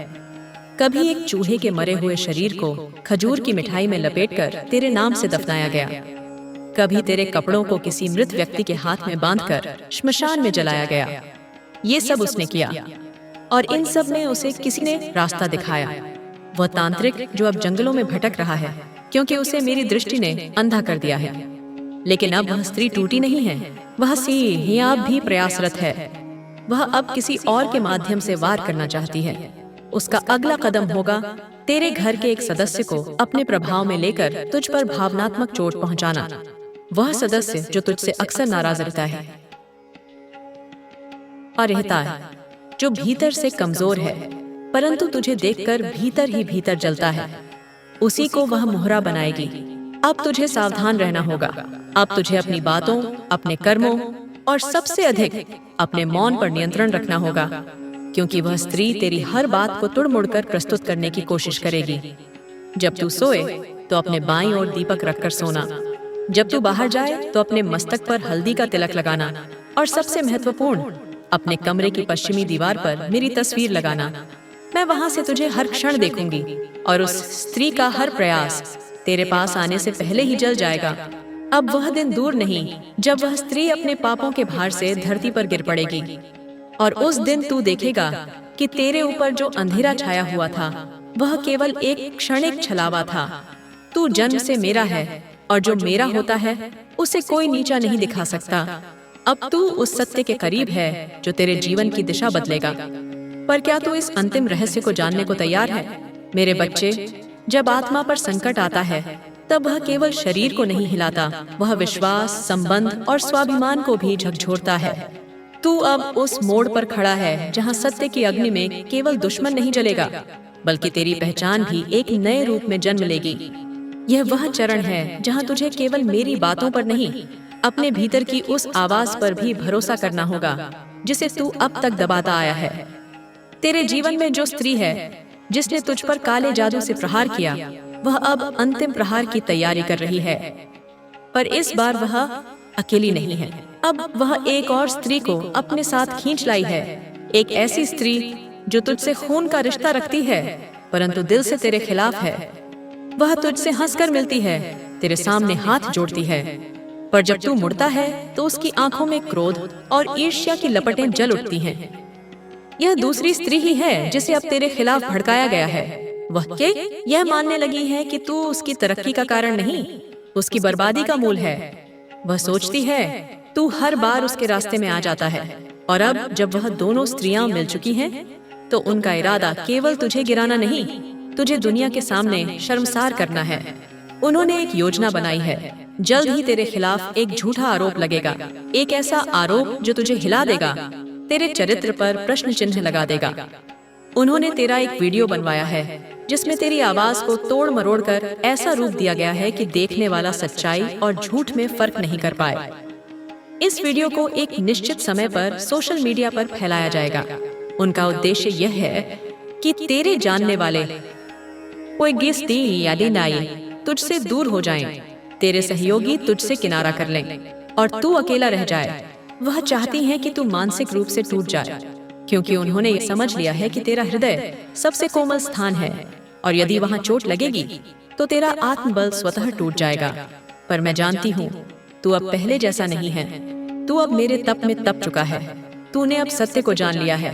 कभी एक चूहे के मरे हुए शरीर को खजूर की मिठाई में लपेटकर तेरे नाम से दफनाया गया। कभी तेरे कपड़ों को किसी मृत व्यक्ति के हाथ में बांधकर श्मशान में जलाया गया। ये सब उसने किया और इन सब में उसे किसी ने रास्ता दिखाया। वह तांत्रिक जो अब जंगलों में भटक रहा है, क्योंकि उसे मेरी दृष्टि ने अंधा कर दिया है। लेकिन अब वह स्त्री टूटी नहीं है, वह अब भी प्रयासरत है। वह अब किसी और के माध्यम से वार करना चाहती है। उसका अगला कदम होगा तेरे घर के एक सदस्य को अपने प्रभाव में लेकर तुझ पर भावनात्मक चोट पहुंचाना। वह सदस्य जो तुझसे अक्सर नाराज रहता है और रहता है, जो भीतर से कमजोर है, परंतु तुझे देखकर भीतर ही भीतर जलता है, उसी को वह मोहरा बनाएगी। अब तुझे सावधान रहना होगा। अब तुझे अपनी बातों, अपने कर्मों और सबसे अधिक अपने मौन पर नियंत्रण रखना होगा, क्योंकि वह स्त्री तेरी हर बात को तुड़मुड़कर प्रस्तुत करने की कोशिश करेगी। जब तू सोए तो अपने बाईं ओर दीपक रखकर सोना। जब तू बाहर जाए तो अपने मस्तक पर हल्दी का तिलक लगाना, और सबसे महत्वपूर्ण, अपने कमरे की पश्चिमी दीवार पर मेरी तस्वीर लगाना। मैं वहां से तुझे हर क्षण देखूंगी और उस स्त्री का हर प्रयास तेरे पास आने से पहले ही जल जाएगा। अब वह दिन दूर नहीं जब वह स्त्री अपने पापों के भार से धरती पर गिर पड़ेगी, और उस दिन तू देखेगा कि तेरे ऊपर जो अंधेरा छाया हुआ था वह केवल एक क्षणिक छलावा था। तू जन्म से मेरा है, और जो मेरा होता है उसे कोई नीचा नहीं दिखा सकता। अब तू उस सत्य के करीब है जो तेरे जीवन की दिशा बदलेगा। पर क्या तू इस अंतिम रहस्य को जानने को तैयार है? मेरे बच्चे, जब आत्मा पर संकट आता है तब वह केवल शरीर को नहीं हिलाता, वह विश्वास, संबंध और स्वाभिमान को भी झकझोरता है। तू अब उस मोड़ पर खड़ा है जहाँ सत्य की अग्नि में केवल दुश्मन नहीं जलेगा, बल्कि तेरी पहचान भी एक नए रूप में जन्म लेगी। यह वह चरण है जहाँ तुझे केवल मेरी बातों पर नहीं, अपने भीतर की उस आवाज पर भी भरोसा करना होगा जिसे तू अब तक दबाता आया है। तेरे जीवन में जो स्त्री है जिसने तुझ पर काले जादू से प्रहार किया, वह अब अंतिम प्रहार की तैयारी कर रही है। पर इस बार वह अकेली नहीं है। अब वह एक और स्त्री को अपने साथ खींच लाई है। एक ऐसी स्त्री जो तुझसे खून का रिश्ता रखती है, परंतु दिल से तेरे खिलाफ है। वह तुझसे हंसकर मिलती है, तेरे सामने हाथ जोड़ती है, पर जब तू मुड़ता है तो उसकी आंखों में क्रोध और ईर्ष्या की लपटें जल उठती हैं। यह दूसरी स्त्री ही है जिसे अब तेरे खिलाफ भड़काया गया है। वह यह मानने लगी है कि तू उसकी तरक्की का कारण नहीं, उसकी बर्बादी का मूल है। वह सोचती है तू हर बार उसके रास्ते में आ जाता है, और अब जब वह दोनों स्त्रियां मिल चुकी हैं, तो उनका इरादा केवल तुझे गिराना नहीं, तुझे दुनिया के सामने शर्मसार करना है। उन्होंने एक योजना बनाई है। जल्द ही तेरे खिलाफ एक झूठा आरोप लगेगा, एक ऐसा आरोप जो तुझे हिला देगा, तेरे चरित्र पर प्रश्न चिन्ह लगा देगा। उन्होंने तेरा एक वीडियो बनवाया है जिसमें तेरी आवाज को तोड़ मरोड़ कर ऐसा रूप दिया गया है कि देखने वाला सच्चाई और झूठ में फर्क नहीं कर पाए। इस वीडियो को एक निश्चित समय पर सोशल मीडिया पर फैलाया जाएगा। उनका उद्देश्य यह है कि तेरे जानने वाले तुझसे दूर हो जाएं, तेरे सहयोगी तुझसे किनारा कर लें और तू अकेला रह जाए। वह चाहती हैं कि तू मानसिक रूप से टूट जाए, क्योंकि उन्होंने ये समझ लिया है कि तेरा हृदय सबसे कोमल स्थान है, और यदि वहाँ चोट लगेगी तो तेरा आत्मबल स्वतः टूट जाएगा। पर मैं जानती हूँ तू अब पहले जैसा नहीं है। तू अब मेरे तप में तप चुका है। तूने अब सत्य को जान लिया है।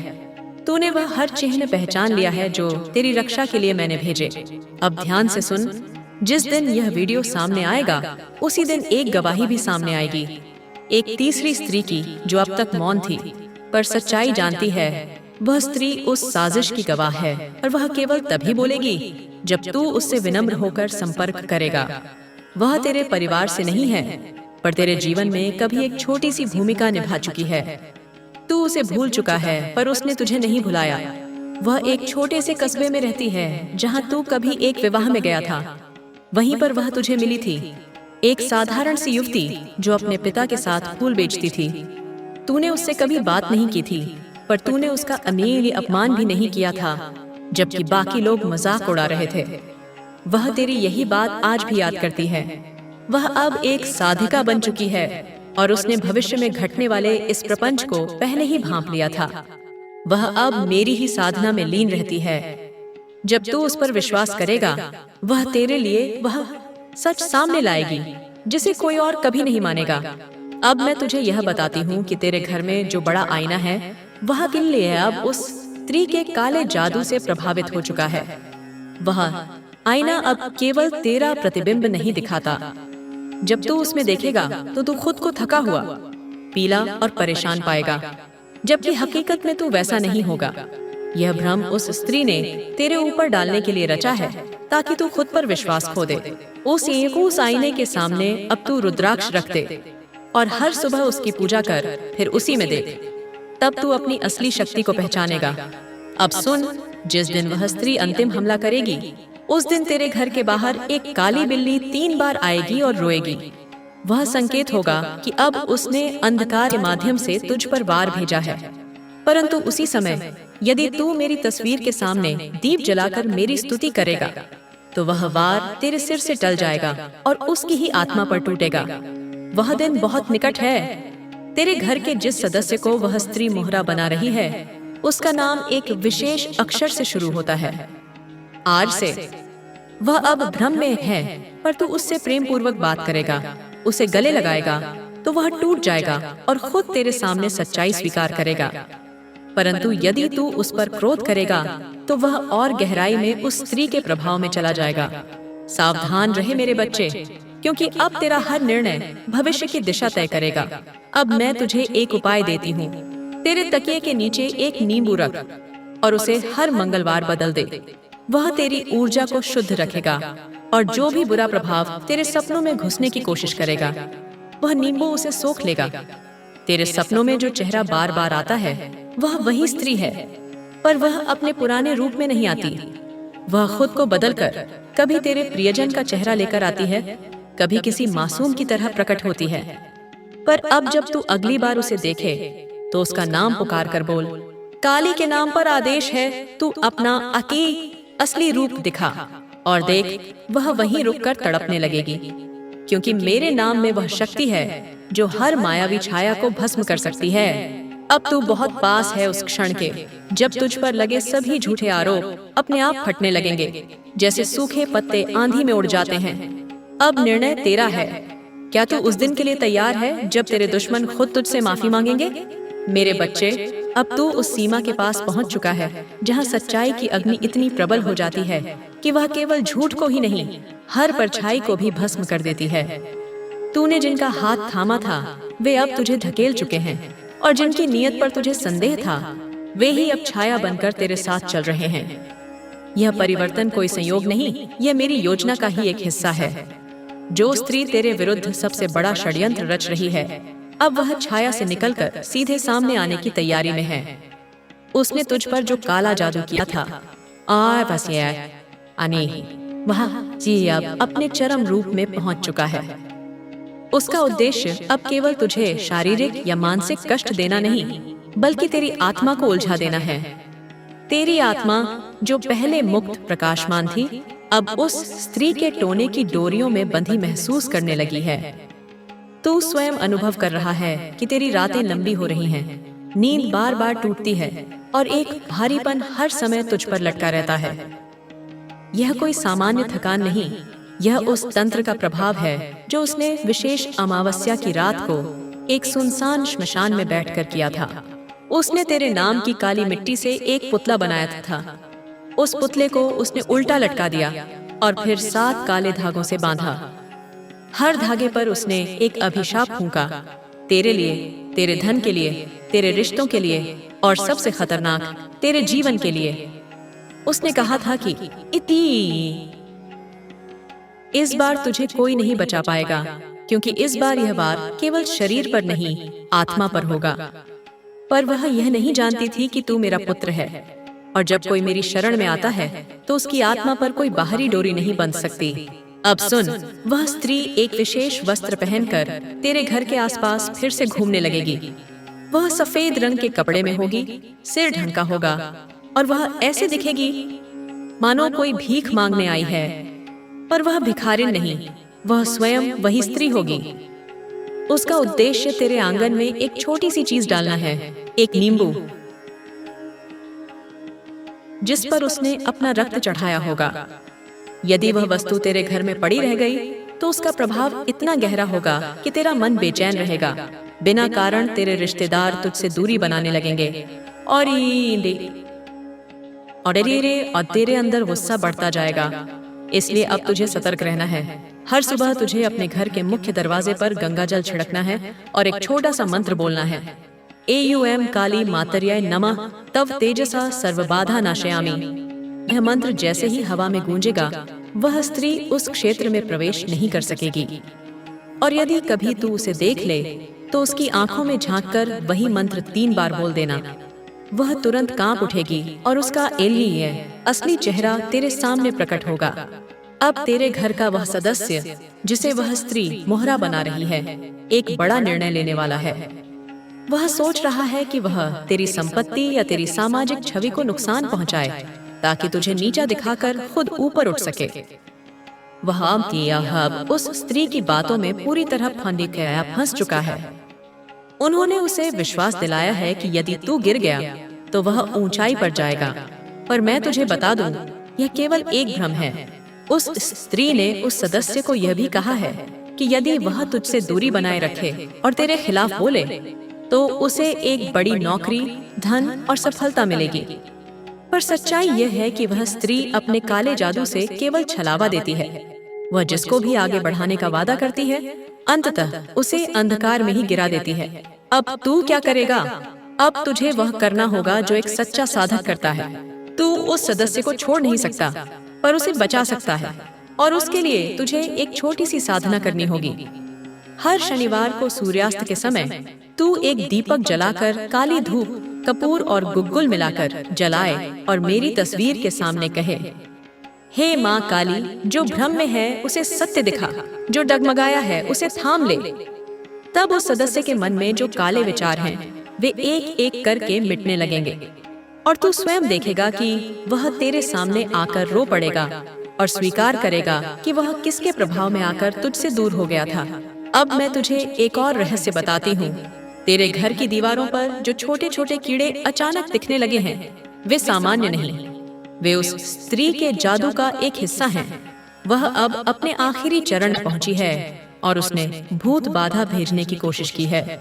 तूने वह हर चिन्ह पहचान लिया है जो तेरी रक्षा के लिए मैंने भेजे। अब ध्यान से सुन। जिस दिन यह वीडियो सामने आएगा उसी दिन एक गवाही भी सामने आएगी, एक तीसरी स्त्री की जो अब तक मौन थी पर सच्चाई जानती है। वह स्त्री उस साजिश की गवाह है और वह केवल तभी बोलेगी जब तू उससे विनम्र होकर संपर्क करेगा। वह तेरे परिवार से नहीं है पर तेरे जीवन में कभी एक छोटी सी भूमिका निभा चुकी है। तू उसे भूल चुका है पर उसने तुझे नहीं भुलाया। वह एक छोटे से कस्बे में रहती है जहां तू कभी एक विवाह में गया था। वहीं पर वह तुझे मिली थी, एक साधारण सी युवती जो अपने पिता के साथ फूल बेचती थी। तूने उससे कभी बात नहीं की थी पर तूने उसका अमीरी अपमान भी नहीं किया था जबकि बाकी लोग मजाक उड़ा रहे थे। वह तेरी यही बात आज भी याद करती है। वह अब एक साधिका बन चुकी है और उसने भविष्य में घटने वाले इस प्रपंच को पहले ही भांप लिया था। वह अब मेरी ही साधना में लीन रहती है। जब तू उस पर विश्वास करेगा वह तेरे लिए वह सच सामने लाएगी जिसे कोई और कभी नहीं मानेगा। अब मैं तुझे यह बताती हूँ कि तेरे घर में जो बड़ा आईना है वह किन लिए अब उस स्त्री के काले जादू से प्रभावित हो चुका है। वह आईना अब केवल तेरा प्रतिबिंब नहीं दिखाता। जब तू उसमें देखेगा तो तू खुद को थका हुआ, पीला और परेशान पाएगा, जबकि हकीकत में तू वैसा नहीं होगा। यह भ्रम उस स्त्री ने तेरे ऊपर डालने के लिए रचा है ताकि तू खुद पर विश्वास खो दे। उस आईने के सामने अब तू रुद्राक्ष रख दे और हर सुबह उसकी पूजा कर, फिर उसी में देख। तब तू अपनी असली शक्ति को पहचानेगा। अब सुन, जिस दिन वह स्त्री अंतिम हमला करेगी उस दिन तेरे घर के बाहर एक काली बिल्ली 3 बार आएगी और रोएगी। वह संकेत होगा कि अब उसने अंधकार के माध्यम से तुझ पर वार भेजा है। परंतु उसी समय यदि तू मेरी तस्वीर के सामने दीप जलाकर मेरी स्तुति करेगा तो वह वार तेरे सिर से टल जाएगा और उसकी ही आत्मा पर टूटेगा। वह दिन बहुत निकट है। तेरे घर के जिस सदस्य को वह स्त्री मोहरा बना रही है उसका नाम एक विशेष अक्षर से शुरू होता है। आज से वह अब भ्रम में है पर तू उससे प्रेम पूर्वक बात करेगा, उसे गले लगाएगा तो वह टूट जाएगा और खुद तेरे सामने सच्चाई स्वीकार करेगा। परंतु यदि तू उस पर क्रोध करेगा तो वह और गहराई में उस स्त्री के प्रभाव में चला जाएगा। सावधान रहे मेरे बच्चे, क्योंकि अब तेरा हर निर्णय भविष्य की दिशा तय करेगा। अब मैं तुझे एक उपाय देती हूँ। तेरे तकिए के नीचे एक नींबू रख और उसे हर मंगलवार बदल दे। वह तेरी ऊर्जा को शुद्ध रखेगा और जो भी बुरा प्रभाव तेरे सपनों में घुसने की कोशिश करेगा वह नींबू उसे सोख लेगा। तेरे सपनों में जो चेहरा बार बार आता है वह वही स्त्री है, पर वह अपने पुराने रूप में नहीं आती। वह खुद को बदलकर कभी तेरे प्रियजन का चेहरा लेकर आती है, कभी किसी मासूम की तरह प्रकट होती है। पर अब जब तू अगली बार उसे देखे तो उसका नाम पुकार कर बोल, काली के नाम पर आदेश है, तू अपना असली रूप दिखा। और देख, वह वहीं रुककर तड़पने लगेगी, क्योंकि मेरे नाम में वह शक्ति है जो हर मायावी छाया को भस्म कर सकती है। अब तू बहुत पास है उस क्षण के जब तुझ पर लगे सभी झूठे आरोप अपने आप फटने लगेंगे, जैसे सूखे पत्ते आंधी में उड़ जाते हैं। अब निर्णय तेरा है। क्या तू उस दिन के लिए तैयार है जब तेरे दुश्मन खुद तुझसे माफी मांगेंगे? मेरे बच्चे, अब तू उस सीमा के पास पहुंच चुका है जहां सच्चाई की अग्नि इतनी प्रबल हो जाती है कि वह केवल झूठ को ही नहीं, हर परछाई को भी भस्म कर देती है। तूने जिनका हाथ थामा था वे अब तुझे धकेल चुके हैं, और जिनकी नीयत पर तुझे संदेह था वे ही अब छाया बनकर तेरे साथ चल रहे हैं। यह परिवर्तन कोई संयोग नहीं, यह मेरी योजना का ही एक हिस्सा है। जो स्त्री तेरे विरुद्ध सबसे बड़ा षड्यंत्र रच रही है, अब वह छाया से निकलकर सीधे सामने आने की तैयारी में है। उसने तुझ पर जो काला जादू किया था, वह अब अपने चरम रूप में पहुंच चुका है। उसका उद्देश्य अब केवल तुझे शारीरिक या मानसिक कष्ट देना नहीं, बल्कि तेरी आत्मा को उलझा देना है। तेरी आत्मा जो पहले मुक्त प्रकाशमान थी, अब उस स्त्री के टोने की डोरियों में बंधी महसूस करने लगी है। तू स्वयं अनुभव कर रहा है कि तेरी रातें लंबी हो रही हैं, नींद बार बार टूटती है और एक भारीपन हर समय तुझ पर लटका रहता है। यह कोई सामान्य थकान नहीं, यह उस तंत्र का प्रभाव है जो उसने विशेष अमावस्या की रात को एक सुनसान श्मशान में बैठकर किया था। उसने तेरे नाम की काली मिट्टी से एक पुतला बनाया था। उस पुतले को उसने उल्टा लटका दिया और फिर 7 काले धागों से बांधा। हर धागे पर उसने एक अभिशाप फूंका, तेरे लिए, तेरे धन के लिए, तेरे रिश्तों के लिए और सबसे खतरनाक, तेरे जीवन के लिए। उसने कहा था कि इति, इस बार तुझे कोई नहीं बचा पाएगा, क्योंकि इस बार यह वार केवल शरीर पर नहीं, आत्मा पर होगा। पर वह यह नहीं जानती थी कि तू मेरा पुत्र है, और जब कोई मेरी शरण में आता है तो उसकी आत्मा पर कोई बाहरी डोरी नहीं बंध सकती। अब सुन, वह स्त्री एक विशेष वस्त्र पहनकर तेरे घर के आसपास फिर से घूमने लगेगी। वह सफेद रंग के कपड़े में होगी, सिर ढंका होगा, और वह ऐसे दिखेगी मानो कोई भीख मांगने आई है। पर वह भिखारिन नहीं, वह स्वयं वही स्त्री होगी। उसका उद्देश्य तेरे आंगन में एक छोटी सी चीज डालना है, एक नींबू, जिस पर उसने अपना रक्त चढ़ाया होगा। यदि वह वस्तु तेरे घर में पड़ी रह गई तो उसका प्रभाव इतना गहरा होगा कि तेरा मन बेचैन रहेगा। बिना कारण तेरे रिश्तेदार तुझसे दूरी बनाने लगेंगे और तेरे अंदर गुस्सा बढ़ता जाएगा। इसलिए अब तुझे सतर्क रहना है। हर सुबह तुझे अपने घर के मुख्य दरवाजे पर गंगा जल छिड़कना है और एक छोटा सा मंत्र बोलना है, एयूएम काली मातर्याय नमः तव तेजसा सर्वबाधा नाशयामि। यह मंत्र जैसे ही हवा में गूंजेगा, वह स्त्री उस क्षेत्र में प्रवेश नहीं कर सकेगी। और यदि कभी तू उसे देख ले तो उसकी आंखों में झांककर वही मंत्र 3 बार बोल देना। वह तुरंत कांप उठेगी और उसका असली चेहरा तेरे सामने प्रकट होगा। अब तेरे घर का वह सदस्य जिसे वह स्त्री मोहरा बना रही है, एक बड़ा निर्णय लेने वाला है। वह सोच रहा है कि वह तेरी संपत्ति या तेरी सामाजिक छवि को नुकसान पहुंचाए ताकि तुझे नीचा दिखाकर खुद ऊपर उठ सके। वह उस स्त्री की बातों में पूरी तरह फंस चुका है। उन्होंने उसे विश्वास दिलाया है कि यदि तू गिर गया तो वह ऊंचाई पर जाएगा। पर मैं तुझे बता दूं, यह केवल एक भ्रम है। उस स्त्री ने उस सदस्य को यह भी कहा है कि यदि वह तुझसे दूरी बनाए रखे और तेरे खिलाफ बोले तो उसे एक बड़ी नौकरी, धन और सफलता मिलेगी। पर सच्चाई यह है कि वह स्त्री अपने काले जादू से केवल छलावा देती है। वह जिसको भी आगे बढ़ाने का वादा करती है, अंततः उसे अंधकार में ही गिरा देती है। अब तू क्या करेगा? अब तुझे वह करना होगा जो एक सच्चा साधक करता है। तू उस सदस्य को छोड़ नहीं सकता, पर उसे बचा सकता है, और उसके लिए तुझे एक छोटी सी साधना करनी होगी। हर शनिवार को सूर्यास्त के समय तू एक दीपक जलाकर काली धूप, कपूर और गुग्गुल मिलाकर जलाए और मेरी तस्वीर के सामने कहे, हे माँ काली, जो भ्रम में है उसे सत्य दिखा, जो डगमगाया है उसे थाम ले। तब उस सदस्य के मन में जो काले विचार हैं, वे एक एक करके मिटने लगेंगे, और तू स्वयं देखेगा कि वह तेरे सामने आकर रो पड़ेगा और स्वीकार करेगा कि वह किसके प्रभाव में आकर तुझसे दूर हो गया था। अब मैं तुझे एक और रहस्य बताती हूँ। तेरे घर की दीवारों पर जो छोटे छोटे कीड़े अचानक दिखने लगे हैं, वे सामान्य नहीं, वे उस स्त्री के जादू का एक हिस्सा हैं। वह अब अपने आखिरी चरण में पहुंची है और उसने भूत बाधा भेजने की कोशिश की है।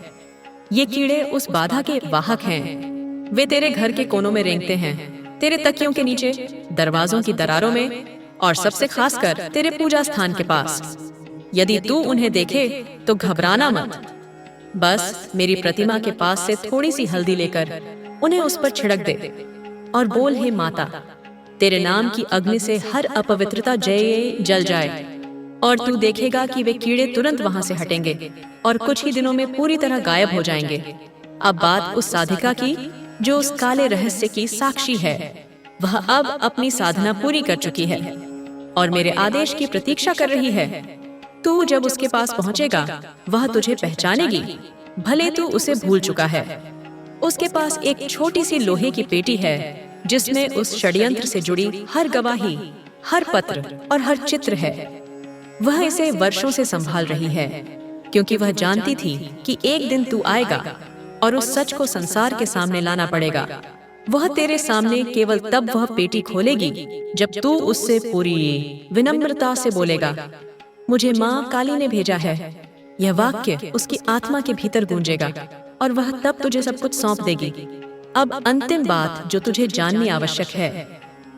ये कीड़े उस बाधा के वाहक हैं। वे तेरे घर के कोनों में रेंगते हैं, तेरे तकियों के नीचे, दरवाजों की दरारों में, और सबसे खासकर तेरे पूजा स्थान के पास। यदि तू उन्हें देखे तो घबराना मत। बस मेरी प्रतिमा के पास से थोड़ी सी हल्दी लेकर उन्हें उस पर छिड़क दे और बोल, हे माता, तेरे नाम की अग्नि से हर अपवित्रता जल जाए। और तू देखेगा कि वे कीड़े तुरंत वहां से हटेंगे और कुछ ही दिनों में पूरी तरह गायब हो जाएंगे। अब बात उस साधिका की जो उस काले रहस्य की साक्षी है। वह अब अपनी साधना पूरी कर चुकी है और मेरे आदेश की प्रतीक्षा कर रही है। तू जब उसके पास पहुंचेगा, वह तुझे पहचानेगी, भले तू उसे भूल चुका है। उसके पास एक छोटी सी लोहे की पेटी है जिसमें उस षड्यंत्र से जुड़ी हर गवाही, हर पत्र और हर चित्र है। वह इसे वर्षों से संभाल रही है, क्योंकि वह जानती थी कि एक दिन तू आएगा और उस सच को संसार के सामने लाना पड़ेगा। वह तेरे सामने केवल तब वह पेटी खोलेगी जब तू उससे पूरी विनम्रता से बोलेगा, मुझे माँ काली ने भेजा है। यह वाक्य उसकी आत्मा के भीतर गूंजेगा और वह तब तुझे सब कुछ सौंप देगी। अब अंतिम बात जो तुझे जाननी आवश्यक है,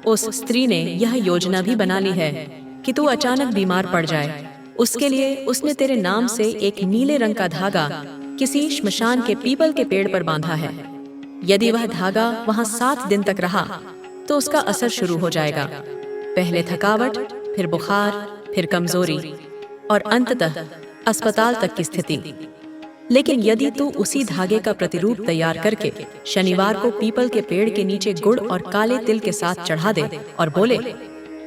उस स्त्री ने यह योजना भी बना ली है कि तू अचानक बीमार पड़ जाए। उसके लिए उसने तेरे नाम से एक नीले रंग का धागा किसी श्मशान के पीपल के पेड़ पर बांधा है। यदि वह धागा वहां 7 दिन तक रहा तो उसका असर शुरू हो जाएगा। पहले थकावट, फिर बुखार, फिर कमजोरी और अंततः अस्पताल तक की स्थिति। लेकिन यदि तू उसी धागे का प्रतिरूप तैयार करके शनिवार को पीपल के पेड़ के नीचे गुड़ और काले तिल के साथ चढ़ा दे और बोले,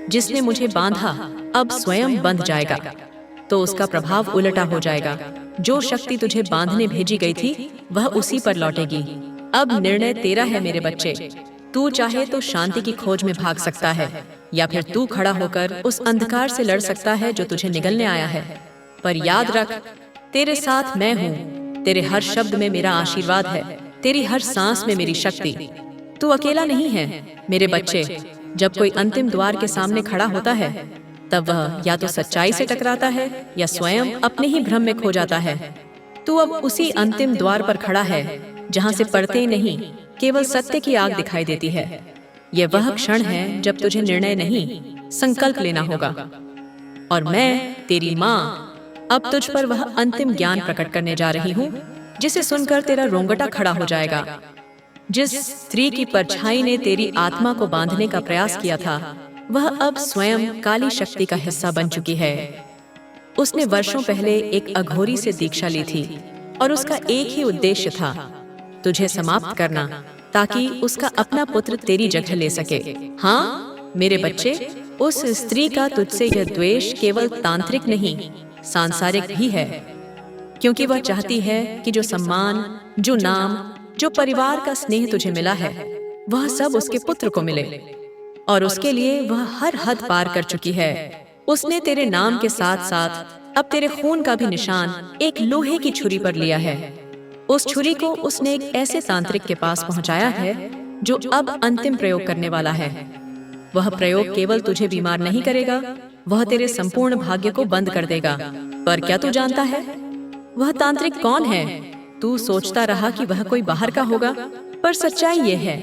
जिसने मुझे बांधा अब स्वयं बंध जाएगा, तो उसका प्रभाव उल्टा हो जाएगा। जो शक्ति तुझे बांधने भेजी गई थी वह उसी पर लौटेगी। अब निर्णय तेरा है मेरे बच्चे। तू चाहे तो शांति की खोज में भाग सकता है, या फिर तू खड़ा होकर उस अंधकार से लड़ सकता है जो तुझे निगलने आया है। पर याद रख, तेरे साथ मैं हूँ। तेरे हर शब्द में मेरा आशीर्वाद है, तेरी हर सांस में मेरी शक्ति। तू अकेला नहीं है मेरे बच्चे। जब कोई अंतिम द्वार के सामने खड़ा होता है तब वह या तो सच्चाई से टकराता है या स्वयं अपने ही भ्रम में खो जाता है। तू अब उसी अंतिम द्वार पर खड़ा है जहाँ से परतें नहीं, केवल सत्य की आग दिखाई देती है। यह वह क्षण है जब तुझे निर्णय नहीं, संकल्प लेना होगा। और मैं, तेरी माँ, अब तुझ पर वह अंतिम ज्ञान प्रकट करने जा रही हूँ जिसे सुनकर तेरा रोंगटा खड़ा हो जाएगा। जिस स्त्री की परछाई ने तेरी आत्मा को बांधने का प्रयास किया था वह अब स्वयं काली शक्ति का हिस्सा बन चुकी है। उसने वर्षों पहले एक अघोरी से दीक्षा ली थी और उसका एक ही उद्देश्य था, तुझे समाप्त करना, ताकि उसका अपना पुत्र तेरी जगह ले सके। हाँ मेरे बच्चे, उस स्त्री का तुझसे यह द्वेष केवल तांत्रिक नहीं, सांसारिक भी है, क्योंकि वह चाहती है कि जो सम्मान, जो नाम, जो परिवार का स्नेह तुझे मिला है वह सब उसके पुत्र को मिले। और उसके लिए वह हर हद पार कर चुकी है। उसने तेरे नाम के साथ साथ अब तेरे खून का भी निशान एक लोहे की छुरी पर लिया है। उस छुरी को उसने एक ऐसे तांत्रिक के पास पहुंचाया है जो अब अंतिम प्रयोग करने वाला है। वह प्रयोग केवल तुझे बीमार नहीं करेगा, वह तेरे संपूर्ण भाग्य को बंद कर देगा। पर क्या तू जानता है वह तांत्रिक कौन है? तू सोचता रहा कि वह कोई बाहर का होगा, पर सच्चाई यह है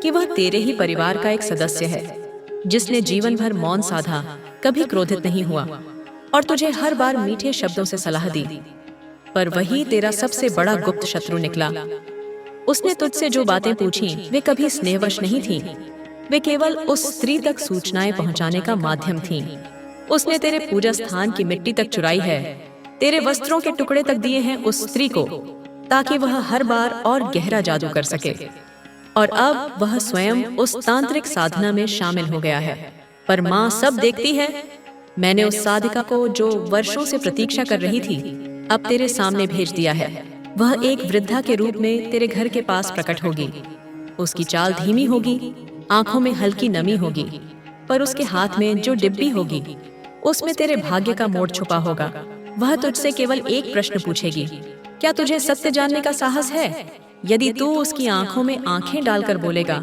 कि वह तेरे ही परिवार का एक सदस्य है, जिसने जीवन भर मौन साधा, कभी क्रोधित नहीं हुआ और तुझे हर बार मीठे शब्दों से सलाह दी। पर वही तेरा सबसे बड़ा गुप्त शत्रु निकला। उसने तुझसे जो बातें पूछी वे कभी स्नेहवश नहीं थीं, वे केवल उस स्त्री तक सूचनाएं पहुंचाने का माध्यम थीं। उसने तेरे पूजा स्थान की मिट्टी तक चुराई है, तेरे वस्त्रों के टुकड़े तक दिए हैं उस स्त्री को, ताकि वह हर बार और गहरा जादू कर सके। और अब वह स्वयं उस तांत्रिक साधना में शामिल हो गया है। पर माँ सब देखती है। मैंने उस साधिका को जो वर्षों से प्रतीक्षा कर रही थी अब तेरे सामने भेज दिया है। वह एक वृद्धा के रूप में तेरे घर के पास प्रकट होगी। उसकी चाल धीमी होगी, आंखों में हल्की नमी होगी, पर उसके हाथ में जो डिब्बी होगी उसमें तेरे भाग्य का मोड़ छुपा होगा। वह तुझसे केवल एक प्रश्न पूछेगी, क्या तुझे सत्य जानने का साहस है? यदि तू उसकी आंखों में आंखें डालकर बोलेगा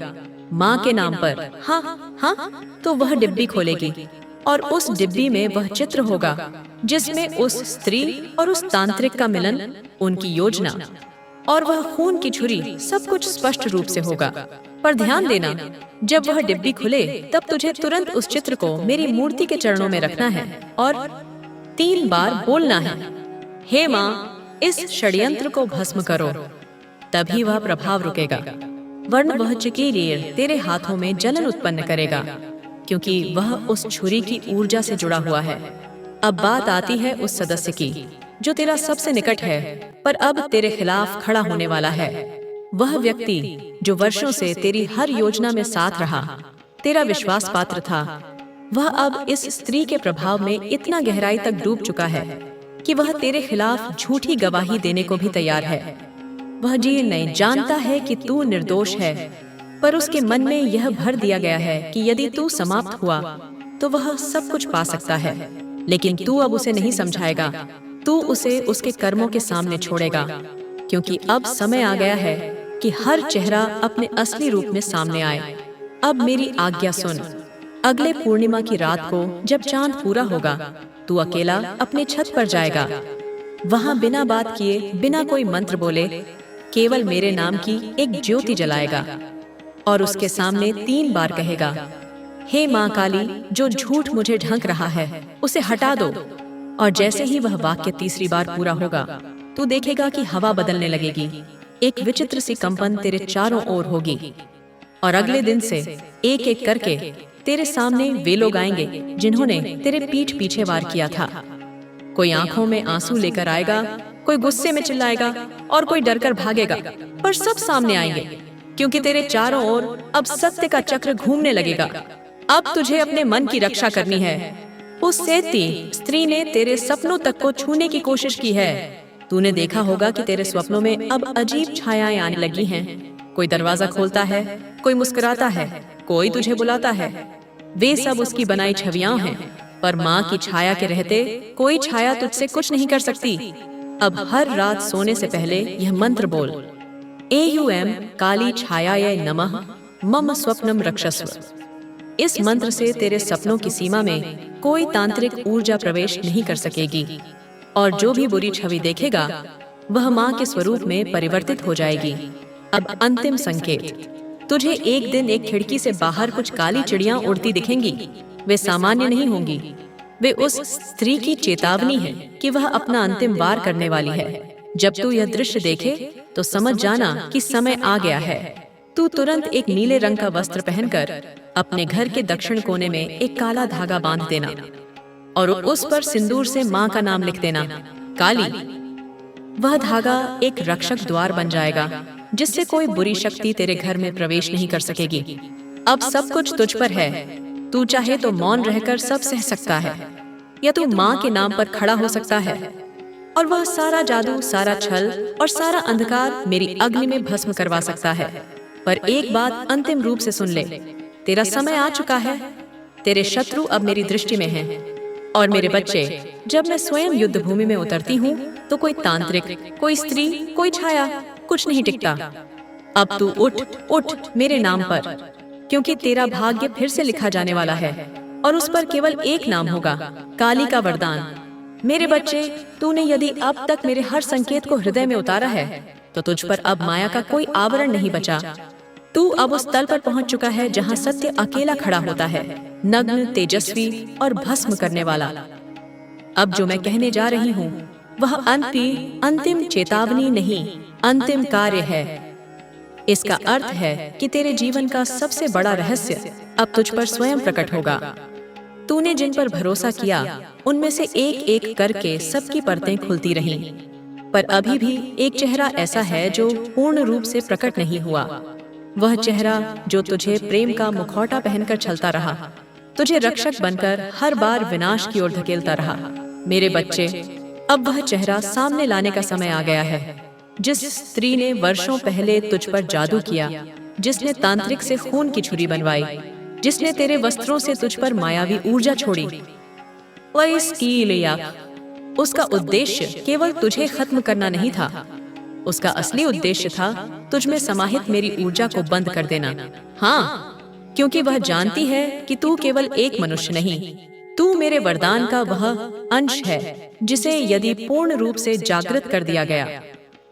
माँ के नाम पर हाँ हाँ, तो वह डिब्बी खोलेगी और उस डिब्बी में वह चित्र होगा जिसमें उस स्त्री और उस तांत्रिक का मिलन, उनकी योजना और वह खून की छुरी, सब कुछ स्पष्ट रूप से होगा। पर ध्यान देना, जब वह डिब्बी खुले तब तुझे तुरंत उस चित्र को मेरी मूर्ति के चरणों में रखना है और 3 बार बोलना है, हे माँ, इस षड्यंत्र को भस्म करो। तभी वह प्रभाव रुकेगा, वरन वह चिकीरीर तेरे हाथों में जलन उत्पन्न करेगा, क्योंकि वह उस छुरी की ऊर्जा से जुड़ा हुआ है। अब बात आती है उस सदस्य की जो तेरा सबसे निकट है, पर अब तेरे खिलाफ खड़ा होने वाला है। वह व्यक्ति जो वर्षों से तेरी हर योजना में साथ रहा, तेरा विश्वास पात्र था, वह अब इस स्त्री के प्रभाव में इतना गहराई तक डूब चुका है कि वह तेरे खिलाफ झूठी गवाही देने को भी तैयार है। वह जीर्ण जानता है कि तू निर्दोष है, पर उसके मन में यह भर दिया गया है कि यदि तू समाप्त हुआ तो वह सब कुछ पा सकता है। लेकिन तू अब उसे नहीं समझाएगा, तू उसे उसके कर्मों के सामने छोड़ेगा, क्योंकि अब समय आ गया है कि हर चेहरा अपने असली रूप में सामने आए। अब मेरी आज्ञा सुन। अगले पूर्णिमा की रात को जब चांद पूरा होगा, तू अकेला अपने छत पर जाएगा। वहां बिना बात किए, बिना कोई मंत्र बोले, केवल मेरे नाम की एक ज्योति जलाएगा और उसके सामने 3 बार कहेगा, हे माँ काली, जो झूठ मुझे ढंक रहा है उसे हटा दो। और जैसे ही वह वाक्य तीसरी बार पूरा होगा, तू देखेगा कि हवा बदलने लगेगी। एक विचित्र सी कंपन तेरे चारों ओर होगी और अगले दिन से एक एक करके तेरे सामने वे लोग आएंगे जिन्होंने तेरे पीठ पीछे वार किया था। कोई आंखों में आंसू लेकर आएगा, कोई गुस्से में चिल्लाएगा और कोई डरकर भागेगा, पर सब सामने आएंगे क्योंकि तेरे चारों ओर अब सत्य का चक्र घूमने लगेगा। अब तुझे अपने मन की रक्षा करनी है। उस सेती स्त्री ने तेरे सपनों तक को छूने की कोशिश की है। तूने देखा होगा कि तेरे स्वप्नों में अब अजीब छायाएं आने लगी हैं। कोई दरवाजा खोलता है, कोई मुस्कुराता है, कोई तुझे बुलाता है। वे सब उसकी बनाई छवियां हैं, पर माँ की छाया के रहते कोई छाया तुझसे कुछ नहीं कर सकती। अब हर रात सोने से पहले यह मंत्र बोल, एयूएम काली छायाय नमः मम स्वप्नम रक्षस्व। इस मंत्र से तेरे सपनों की सीमा में कोई तांत्रिक ऊर्जा प्रवेश नहीं कर सकेगी और जो भी बुरी छवि देखेगा वह माँ के स्वरूप में परिवर्तित हो जाएगी। अब अंतिम संकेत, तुझे एक दिन एक खिड़की से बाहर कुछ काली चिड़ियां उड़ती दिखेंगी। वे सामान्य नहीं होंगी, वे उस स्त्री की चेतावनी है कि वह अपना अंतिम वार करने वाली है। जब तू यह दृश्य देखे तो समझ जाना कि समय आ गया है। तू तुरंत एक नीले रंग का वस्त्र पहनकर अपने घर के दक्षिण कोने में एक काला धागा बांध देना और उस पर सिंदूर से माँ का नाम लिख देना, काली। वह धागा एक रक्षक द्वार बन जाएगा जिससे कोई बुरी शक्ति तेरे घर में प्रवेश नहीं कर सकेगी। अब सब कुछ तुझ पर है। तू चाहे तो मौन रहकर सब सह सकता है या तू माँ के नाम पर खड़ा हो सकता है और वह सारा जादू, सारा छल और सारा अंधकार मेरी अग्नि में भस्म करवा सकता है। पर एक बात अंतिम रूप से सुन ले, तेरा समय आ चुका है। तेरे शत्रु अब मेरी दृष्टि में हैं और मेरे बच्चे, जब मैं स्वयं युद्ध भूमि में उतरती हूँ तो कोई तांत्रिक, कोई स्त्री, कोई छाया कुछ नहीं टिकता। अब तू उठ उठ मेरे नाम पर, क्योंकि तेरा भाग्य फिर से लिखा जाने वाला है और उस पर केवल एक नाम होगा, काली का वरदान। मेरे बच्चे, तूने यदि अब तक मेरे हर संकेत को हृदय में उतारा है तो तुझ पर अब माया का कोई आवरण नहीं बचा। तू अब उस तल पर पहुंच चुका है जहां सत्य अकेला खड़ा होता है, नग्न, तेजस्वी और भस्म करने वाला। अब जो मैं कहने जा रही हूँ वह अंतिम चेतावनी नहीं, अंतिम कार्य है। इसका अर्थ है कि तेरे जीवन का सबसे बड़ा रहस्य अब तुझ पर स्वयं प्रकट होगा। तूने जिन पर भरोसा किया उनमें से एक एक करके सबकी परतें खुलती रहीं, पर अभी भी एक चेहरा ऐसा है जो पूर्ण रूप से प्रकट नहीं हुआ। वह चेहरा जो तुझे प्रेम का मुखौटा पहनकर चलता रहा, तुझे रक्षक बनकर हर बार विनाश की ओर धकेलता रहा। मेरे बच्चे, अब वह चेहरा सामने लाने का समय आ गया है। जिस स्त्री ने वर्षों पहले तुझ पर जादू किया, जिसने तांत्रिक से खून की छुरी बनवाई, जिसने तेरे वस्त्रों से तुझ पर मायावी ऊर्जा छोड़ी, उसका उद्देश्य केवल तुझे खत्म करना नहीं था। उसका असली उद्देश्य था तुझ में समाहित मेरी ऊर्जा को बंद कर देना। हाँ, क्योंकि वह जानती है कि तू केवल एक मनुष्य नहीं, तू मेरे वरदान का वह अंश है जिसे यदि पूर्ण रूप से जागृत कर दिया गया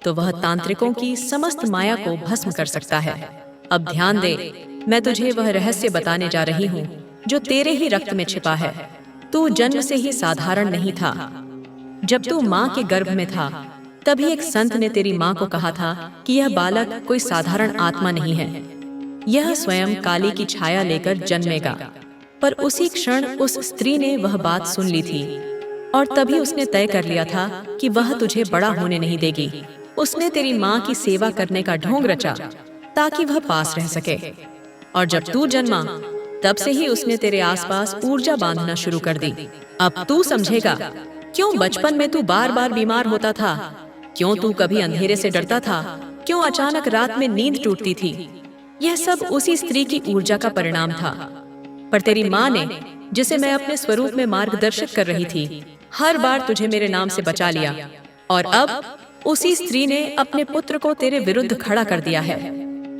तो वह तांत्रिकों की समस्त माया को भस्म कर सकता है। अब ध्यान दे, मैं तुझे वह रहस्य बताने जा रही हूँ जो तेरे ही रक्त में छिपा है। तू जन्म से ही साधारण नहीं था। जब तू माँ के गर्भ में था तभी एक संत ने तेरी माँ को कहा था कि यह बालक कोई साधारण आत्मा नहीं है, यह स्वयं काली की छाया लेकर जन्मेगा। पर उसी क्षण उस स्त्री ने वह बात सुन ली थी और तभी उसने तय कर लिया था कि वह तुझे बड़ा होने नहीं देगी। उसने तेरी माँ की सेवा करने का ढोंग रचा ताकि वह पास रह सके, और जब तू जन्मा तब से ही उसने तेरे आसपास ऊर्जा बांधना शुरू कर दी। अब तू समझेगा क्यों बचपन में तू बार बार बीमार होता था, क्यों तू कभी अंधेरे से डरता था, क्यों अचानक रात में नींद टूटती थी। यह सब उसी स्त्री की ऊर्जा का परिणाम था। पर तेरी माँ ने, जिसे मैं अपने स्वरूप में मार्गदर्शित कर रही थी, हर बार तुझे मेरे नाम से बचा लिया और अब उसी स्त्री ने अपने पुत्र को तेरे विरुद्ध खड़ा कर दिया है।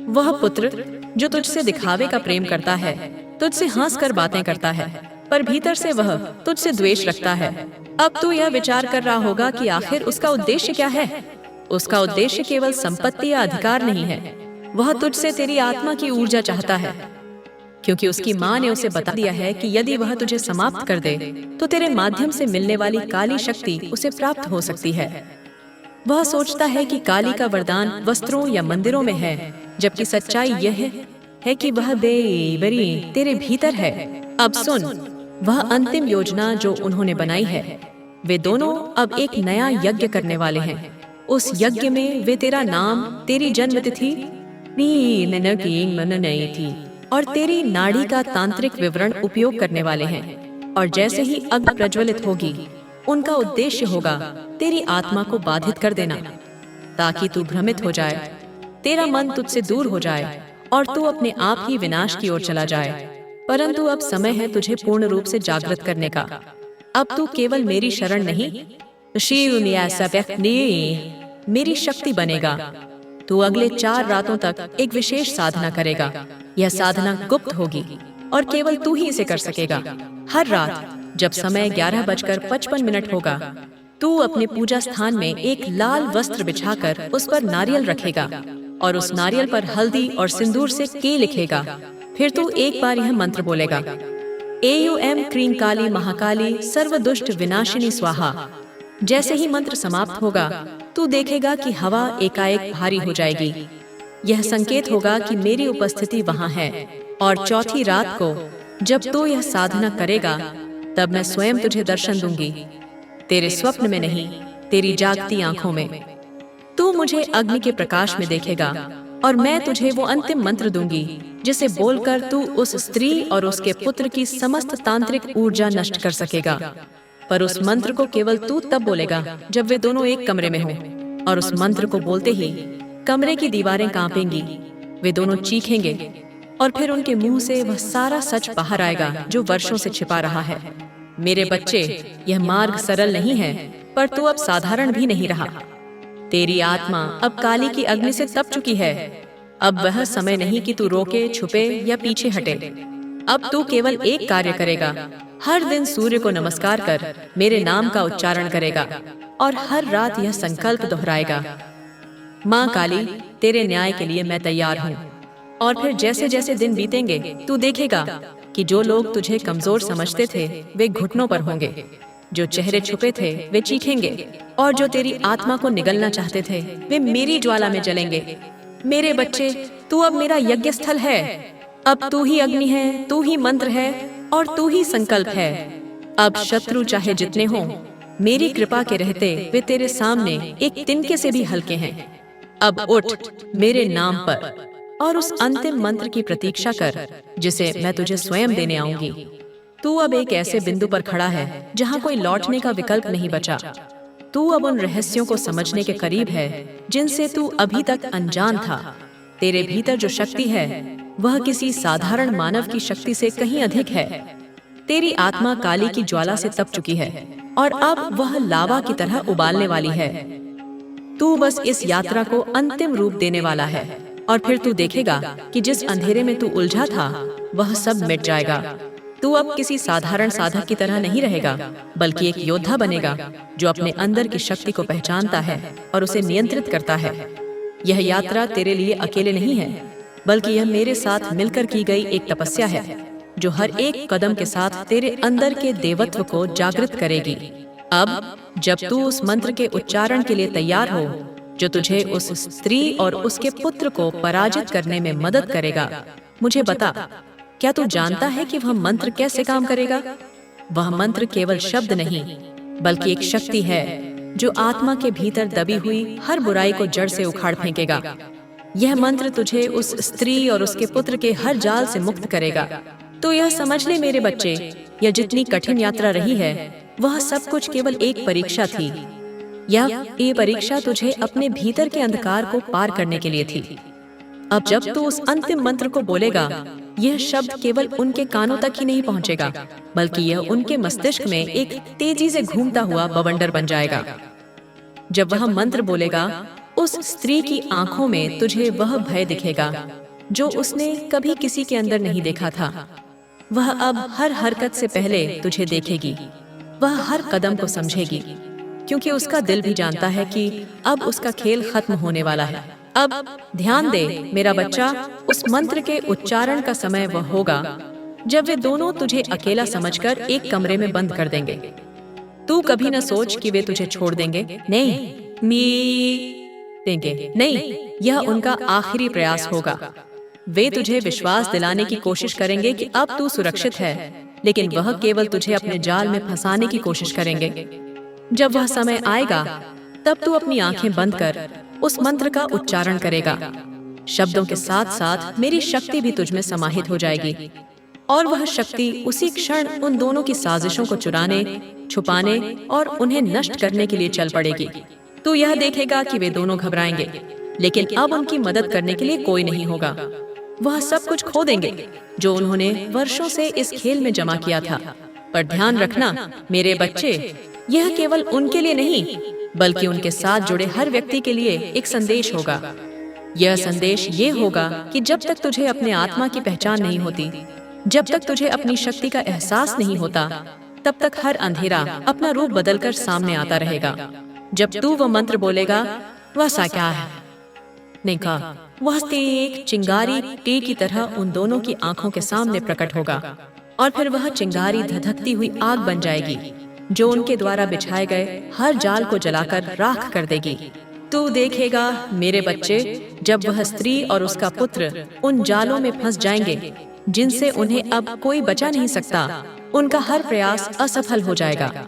वह पुत्र जो तुझसे दिखावे का प्रेम करता है, तुझसे हंसकर बातें करता है, पर भीतर से वह तुझसे द्वेष रखता है। अब तू यह विचार कर रहा होगा कि आखिर उसका उद्देश्य क्या है। उसका उद्देश्य केवल संपत्ति या अधिकार नहीं है, वह तुझसे तेरी आत्मा की ऊर्जा चाहता है, क्योंकि उसकी माँ ने उसे बता दिया है कि यदि वह तुझे समाप्त कर दे तो तेरे माध्यम से मिलने वाली काली शक्ति उसे प्राप्त हो सकती है। वह सोचता है कि काली का वरदान वस्त्रों या मंदिरों में है, जबकि सच्चाई यह है कि वह बेबरी तेरे भीतर है। अब सुन, वह अंतिम योजना जो उन्होंने बनाई है, वे दोनों अब एक नया यज्ञ करने वाले हैं। उस यज्ञ में वे तेरा नाम, तेरी जन्म तिथि नहीं थी और तेरी नाड़ी का तांत्रिक विवरण उपयोग करने वाले हैं। और जैसे ही अग्नि प्रज्वलित होगी, उनका उद्देश्य होगा तेरी आत्मा को बाधित कर देना, ताकि तू भ्रमित हो जाए, तेरा मन तुझसे दूर हो जाए और तू अपने आप ही विनाश की ओर चला जाए। परंतु अब समय है तुझे पूर्ण रूप से जागृत करने का। अब तू केवल मेरी शरण नहीं, मेरी शक्ति बनेगा। तू अगले 4 रातों तक एक विशेष साधना करेगा। यह साधना गुप्त होगी और केवल तू ही इसे कर सकेगा। हर रात जब समय 11:55 होगा, तू अपने पूजा स्थान में एक लाल वस्त्र बिछाकर उस पर नारियल रखेगा और उस नारियल पर हल्दी और सिंदूर से के लिखेगा। फिर तू एक बार यह मंत्र बोलेगा, एयूएम क्रीम काली महाकाली सर्व दुष्ट विनाशिनी स्वाहा। जैसे ही मंत्र समाप्त होगा, तू देखेगा कि हवा एकाएक भारी हो जाएगी। यह संकेत होगा कि मेरी उपस्थिति वहां है। और चौथी रात को जब तू यह साधना करेगा, तब मैं स्वयं तुझे दर्शन दूंगी, तेरे स्वप्न में नहीं, तेरी जागती आंखों में। तू मुझे अग्नि के प्रकाश में देखेगा और मैं तुझे वो अंतिम मंत्र दूंगी जिसे बोलकर तू उस स्त्री और उसके पुत्र की समस्त तांत्रिक ऊर्जा नष्ट कर सकेगा। पर उस मंत्र को केवल तू तब बोलेगा जब वे दोनों एक कमरे में हों, और उस मंत्र को बोलते ही कमरे की दीवारें कांपेंगी, वे दोनों चीखेंगे और फिर उनके मुंह से वह सारा सच बाहर आएगा जो वर्षों से छिपा रहा है। मेरे बच्चे, यह मार्ग सरल नहीं है, पर तू अब साधारण भी नहीं रहा। तेरी आत्मा अब काली की अग्नि से तप चुकी है। अब वह समय नहीं कि तू रोके, छुपे या पीछे हटे। अब तू केवल एक कार्य करेगा, हर दिन सूर्य को नमस्कार कर मेरे नाम का उच्चारण करेगा और हर रात यह संकल्प दोहराएगा, माँ काली, तेरे न्याय के लिए मैं तैयार हूँ। और फिर जैसे जैसे दिन बीतेंगे, तू देखेगा कि जो लोग तुझे कमजोर समझते थे वे घुटनों पर होंगे, जो चेहरे छुपे थे वे चीखेंगे, और जो तेरी आत्मा को निगलना चाहते थे वे मेरी ज्वाला में जलेंगे। मेरे बच्चे, तू अब मेरा यज्ञ स्थल है। अब तू ही अग्नि है, तू ही मंत्र है और तू ही संकल्प है। अब शत्रु चाहे जितने हों, मेरी कृपा के रहते वे तेरे सामने एक तिनके से भी हल्के हैं। अब उठ मेरे नाम पर और उस अंतिम मंत्र की प्रतीक्षा कर जिसे मैं तुझे स्वयं देने आऊंगी। तू अब एक ऐसे बिंदु पर खड़ा है जहां कोई लौटने का विकल्प नहीं बचा। तू अब उन रहस्यों को समझने के करीब है जिनसे तू अभी तक अनजान था। तेरे भीतर जो शक्ति है वह किसी साधारण मानव की शक्ति से कहीं अधिक है। तेरी आत्मा काली की ज्वाला से तप चुकी है और अब वह लावा की तरह उबालने वाली है। तू बस इस यात्रा को अंतिम रूप देने वाला है और फिर तू देखेगा कि जिस अंधेरे में तू उलझा था वह सब मिट जाएगा। तू अब किसी साधारण साधक की तरह नहीं रहेगा, बल्कि एक योद्धा बनेगा जो अपने अंदर की शक्ति को पहचानता है और उसे नियंत्रित करता है। यह यात्रा तेरे लिए अकेले नहीं है, बल्कि यह मेरे साथ मिलकर की गई एक तपस्या है जो हर एक कदम के साथ तेरे अंदर के देवत्व को जागृत करेगी। अब जब तू उस मंत्र के उच्चारण के लिए तैयार हो जो तुझे उस स्त्री और उसके पुत्र को पराजित करने में मदद करेगा, मुझे बता, क्या तू जानता है कि वह मंत्र कैसे काम करेगा? वह मंत्र केवल शब्द नहीं, बल्कि एक शक्ति है जो आत्मा के भीतर दबी हुई हर बुराई को जड़ से उखाड़ फेंकेगा। यह मंत्र तुझे उस स्त्री और उसके पुत्र के हर जाल से मुक्त करेगा। तो यह समझ ले मेरे बच्चे, यह जितनी कठिन यात्रा रही है वह सब कुछ केवल एक परीक्षा थी। ये परीक्षा तुझे अपने भीतर के अंधकार को पार करने के लिए थी। अब जब तू उस अंतिम मंत्र को बोलेगा, यह शब्द केवल उनके कानों तक ही नहीं पहुंचेगा, बल्कि यह उनके मस्तिष्क में एक तेजी से घूमता हुआ बवंडर बन जाएगा। जब वह मंत्र बोलेगा, उस स्त्री की आंखों में तुझे वह भय दिखेगा जो उसने कभी किसी के अंदर नहीं देखा था। वह अब हर हरकत से पहले तुझे देखेगी, वह हर कदम को समझेगी, क्योंकि उसका दिल भी जानता है कि अब उसका खेल खत्म होने वाला है। अब ध्यान दे मेरा बच्चा, उस मंत्र के उच्चारण का समय वह होगा जब वे दोनों तुझे अकेला समझकर एक कमरे में बंद कर देंगे। तू कभी न सोच कि वे तुझे छोड़ देंगे, नहीं, मी देंगे, नहीं, यह उनका आखिरी प्रयास होगा। वे तुझे विश्वास दिलाने की कोशिश करेंगे कि अब तू सुरक्षित है, लेकिन वह केवल तुझे अपने जाल में फंसाने की कोशिश करेंगे। जब वह समय आएगा तब तू अपनी आंखें बंद कर उस मंत्र का उच्चारण करेगा। शब्दों के साथ साथ मेरी शक्ति भी तुझ में समाहित हो जाएगी, और वह शक्ति उसी क्षण उन दोनों की साजिशों को चुराने, छुपाने और उन्हें नष्ट करने के लिए चल पड़ेगी। तू यह देखेगा कि वे दोनों घबराएंगे, लेकिन अब उनकी मदद करने के लिए कोई नहीं होगा। वह सब कुछ खो देंगे जो उन्होंने वर्षों से इस खेल में जमा किया था। पर ध्यान रखना मेरे बच्चे, यह केवल उनके लिए नहीं, बल्कि उनके साथ जुड़े हर व्यक्ति के लिए एक संदेश होगा। यह संदेश ये होगा कि जब तक तुझे अपने आत्मा की पहचान नहीं होती, जब तक तुझे अपनी शक्ति का एहसास नहीं होता, तब तक हर अंधेरा अपना रूप बदलकर सामने आता रहेगा। जब तू वह मंत्र बोलेगा, वह सा क्या है, नहीं कहा, वह एक चिंगारी तीर की तरह उन दोनों की आंखों के सामने प्रकट होगा, और फिर वह चिंगारी धधकती हुई आग बन जाएगी जो उनके द्वारा बिछाए गए हर जाल को जलाकर राख कर देगी। तू देखेगा मेरे बच्चे, जब वह स्त्री और उसका पुत्र उन जालों में फंस जाएंगे जिनसे उन्हें अब कोई बचा नहीं सकता, उनका हर प्रयास असफल हो जाएगा।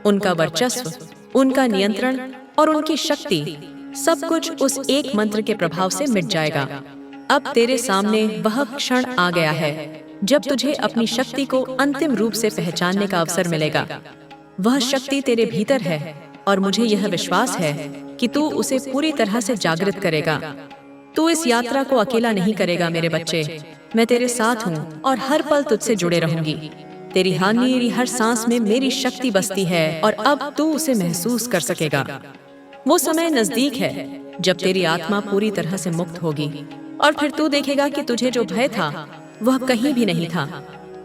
उनका वर्चस्व, उनका नियंत्रण और उनकी शक्ति, सब कुछ उस एक मंत्र के प्रभाव से मिट जाएगा। अब तेरे सामने वह क्षण आ गया है जब तुझे अपनी शक्ति को अंतिम रूप से पहचानने का अवसर मिलेगा। वह शक्ति तेरे भीतर है, और मुझे यह विश्वास है कि तू उसे पूरी तरह से जागृत करेगा। तू इस यात्रा को अकेला नहीं करेगा मेरे बच्चे, मैं तेरे साथ हूँ और हर पल तुझसे जुड़े रहूंगी। तेरी मेरी हर सांस में मेरी शक्ति बसती है, और अब तू उसे महसूस कर सकेगा। वो समय नजदीक है जब तेरी आत्मा पूरी तरह से मुक्त होगी, और फिर तू देखेगा कि तुझे जो भय था वह कहीं भी नहीं था।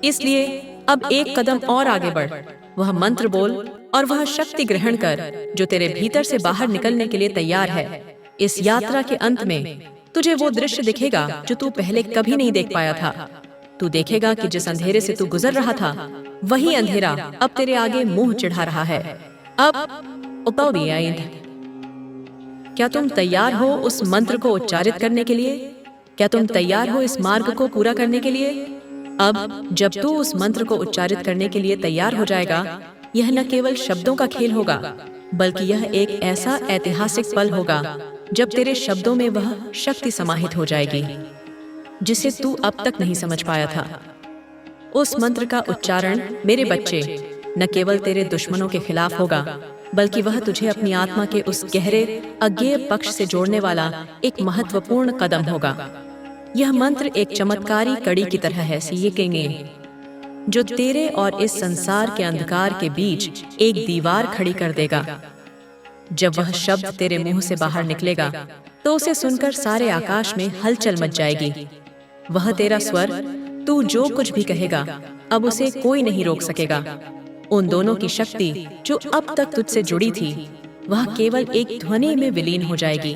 इसलिए अब एक कदम और आगे बढ़, वह मंत्र बोल और वह शक्ति ग्रहण कर जो तेरे भीतर से बाहर निकलने के लिए तैयार है। इस यात्रा के अंत में तुझे वो दृश्य दिखेगा जो तू पहले कभी नहीं देख पाया था। तू देखेगा कि जिस अंधेरे से तू गुजर रहा था, वही अंधेरा अब तेरे आगे मुंह चिढ़ा रहा है। अब क्या तुम तैयार हो उस मंत्र को उच्चारित करने के लिए? क्या तुम तैयार हो इस मार्ग को पूरा करने के लिए? अब जब तू उस मंत्र को उच्चारित करने के लिए तैयार हो जाएगा, यह न केवल शब्दों का खेल होगा, बल्कि यह एक ऐसा ऐतिहासिक पल होगा जब तेरे शब्दों में वह शक्ति समाहित हो जाएगी जिसे तू अब तक नहीं समझ पाया था। उस मंत्र का उच्चारण मेरे बच्चे न केवल तेरे दुश्मनों के खिलाफ होगा, बल्कि वह तुझे अपनी आत्मा के उस गहरे अज्ञेय पक्ष से जोड़ने वाला एक महत्वपूर्ण कदम होगा। यह मंत्र एक चमत्कारी कड़ी की तरह है जो तेरे और इस संसार के अंधकार के बीच एक दीवार खड़ी कर देगा। जब वह शब्द तेरे मुंह से बाहर निकलेगा तो उसे सुनकर सारे आकाश में हलचल मच जाएगी। वह तेरा स्वर, तू जो कुछ भी कहेगा अब उसे कोई नहीं रोक सकेगा। उन दोनों की शक्ति जो अब तक तुझसे जुड़ी थी, वह केवल एक ध्वनि में विलीन हो जाएगी।